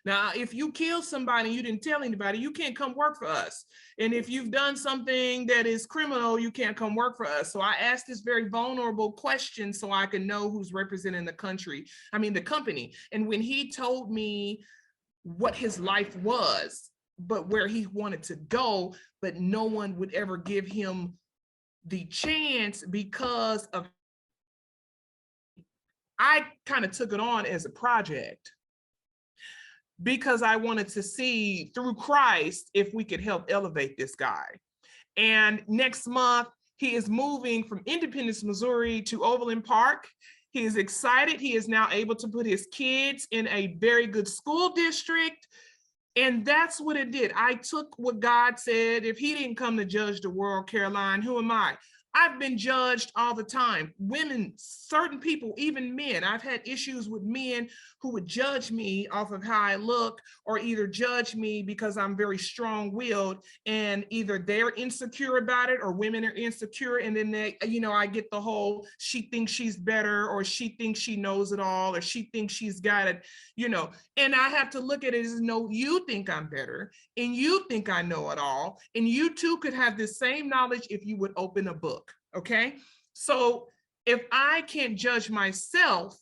Now, if you killed somebody and you didn't tell anybody, you can't come work for us. And if you've done something that is criminal, you can't come work for us. So I asked this very vulnerable question so I can know who's representing the company. And when he told me what his life was, but where he wanted to go, but no one would ever give him the chance because of, I kind of took it on as a project, because I wanted to see through Christ if we could help elevate this guy. And next month, he is moving from Independence, Missouri to Overland Park. He is excited. He is now able to put his kids in a very good school district. And that's what it did. I took what God said. If he didn't come to judge the world, Caroline, who am I? I've been judged all the time. Women, certain people, even men. I've had issues with men who would judge me off of how I look, or either judge me because I'm very strong-willed, and either they're insecure about it, or women are insecure, and then they, I get the whole, she thinks she's better, or she thinks she knows it all, or she thinks she's got it, and I have to look at it as, no, you think I'm better, and you think I know it all, and you too could have the same knowledge if you would open a book. Okay, so if I can't judge myself,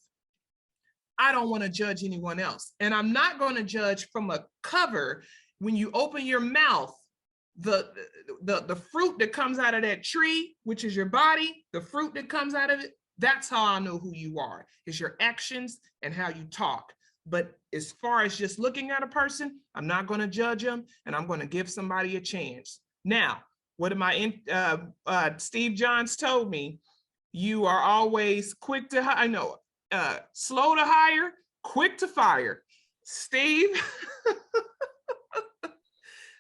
I don't want to judge anyone else. And I'm not going to judge from a cover. When you open your mouth, the fruit that comes out of that tree, which is your body, the fruit that comes out of it, that's how I know who you are, is your actions and how you talk. But as far as just looking at a person, I'm not going to judge them, and I'm going to give somebody a chance. Now, what am I Steve Johns told me, you are always quick to hire, slow to hire, quick to fire. Steve,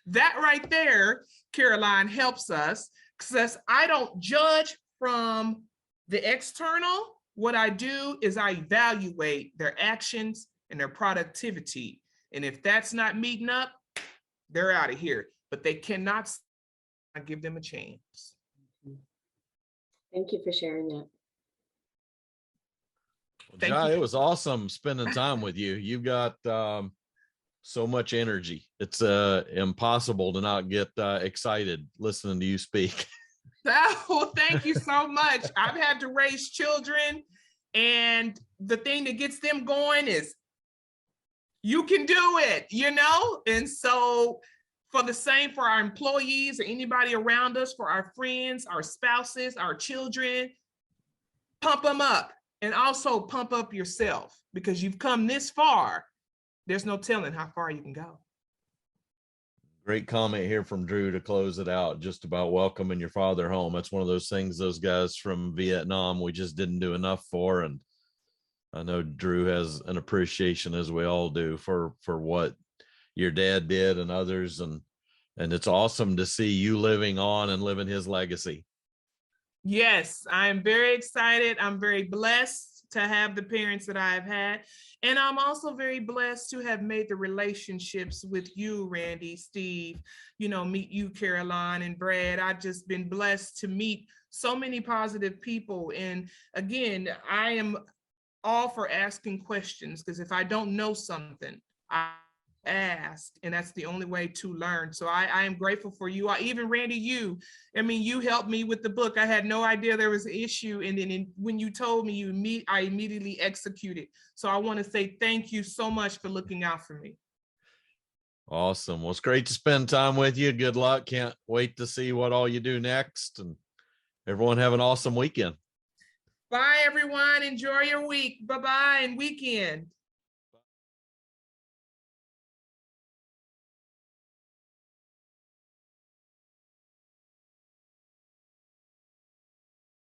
that right there, Caroline, helps us because I don't judge from the external. What I do is I evaluate their actions and their productivity. And if that's not meeting up, they're out of here. But they cannot, I give them a chance. Thank you for sharing that. Well, Thank Jai, you. it was awesome spending time with you. You've got so much energy. It's impossible to not get excited listening to you speak. Oh, thank you so much. I've had to raise children, and the thing that gets them going is you can do it, you know? And so for the same for our employees or anybody around us, for our friends, our spouses, our children, pump them up, and also pump up yourself, because you've come this far. There's no telling how far you can go. Great comment here from Drew to close it out, just about welcoming your father home. That's one of those things those guys from Vietnam, we just didn't do enough for. And I know Drew has an appreciation, as we all do, for what your dad did and others. And it's awesome to see you living on and living his legacy. Yes, I'm very excited. I'm very blessed to have the parents that I've had. And I'm also very blessed to have made the relationships with you, Randy, Steve, meet you, Caroline, and Brad. I've just been blessed to meet so many positive people. And again, I am all for asking questions, because if I don't know something, I ask, and that's the only way to learn. So I am grateful for you. Even Randy, you helped me with the book. I had no idea there was an issue, and then when you told me, I immediately executed. So I want to say thank you so much for looking out for me. Awesome. Well, it's great to spend time with you. Good luck. Can't wait to see what all you do next. And everyone have an awesome weekend. Bye, everyone. Enjoy your week. Bye-bye and weekend.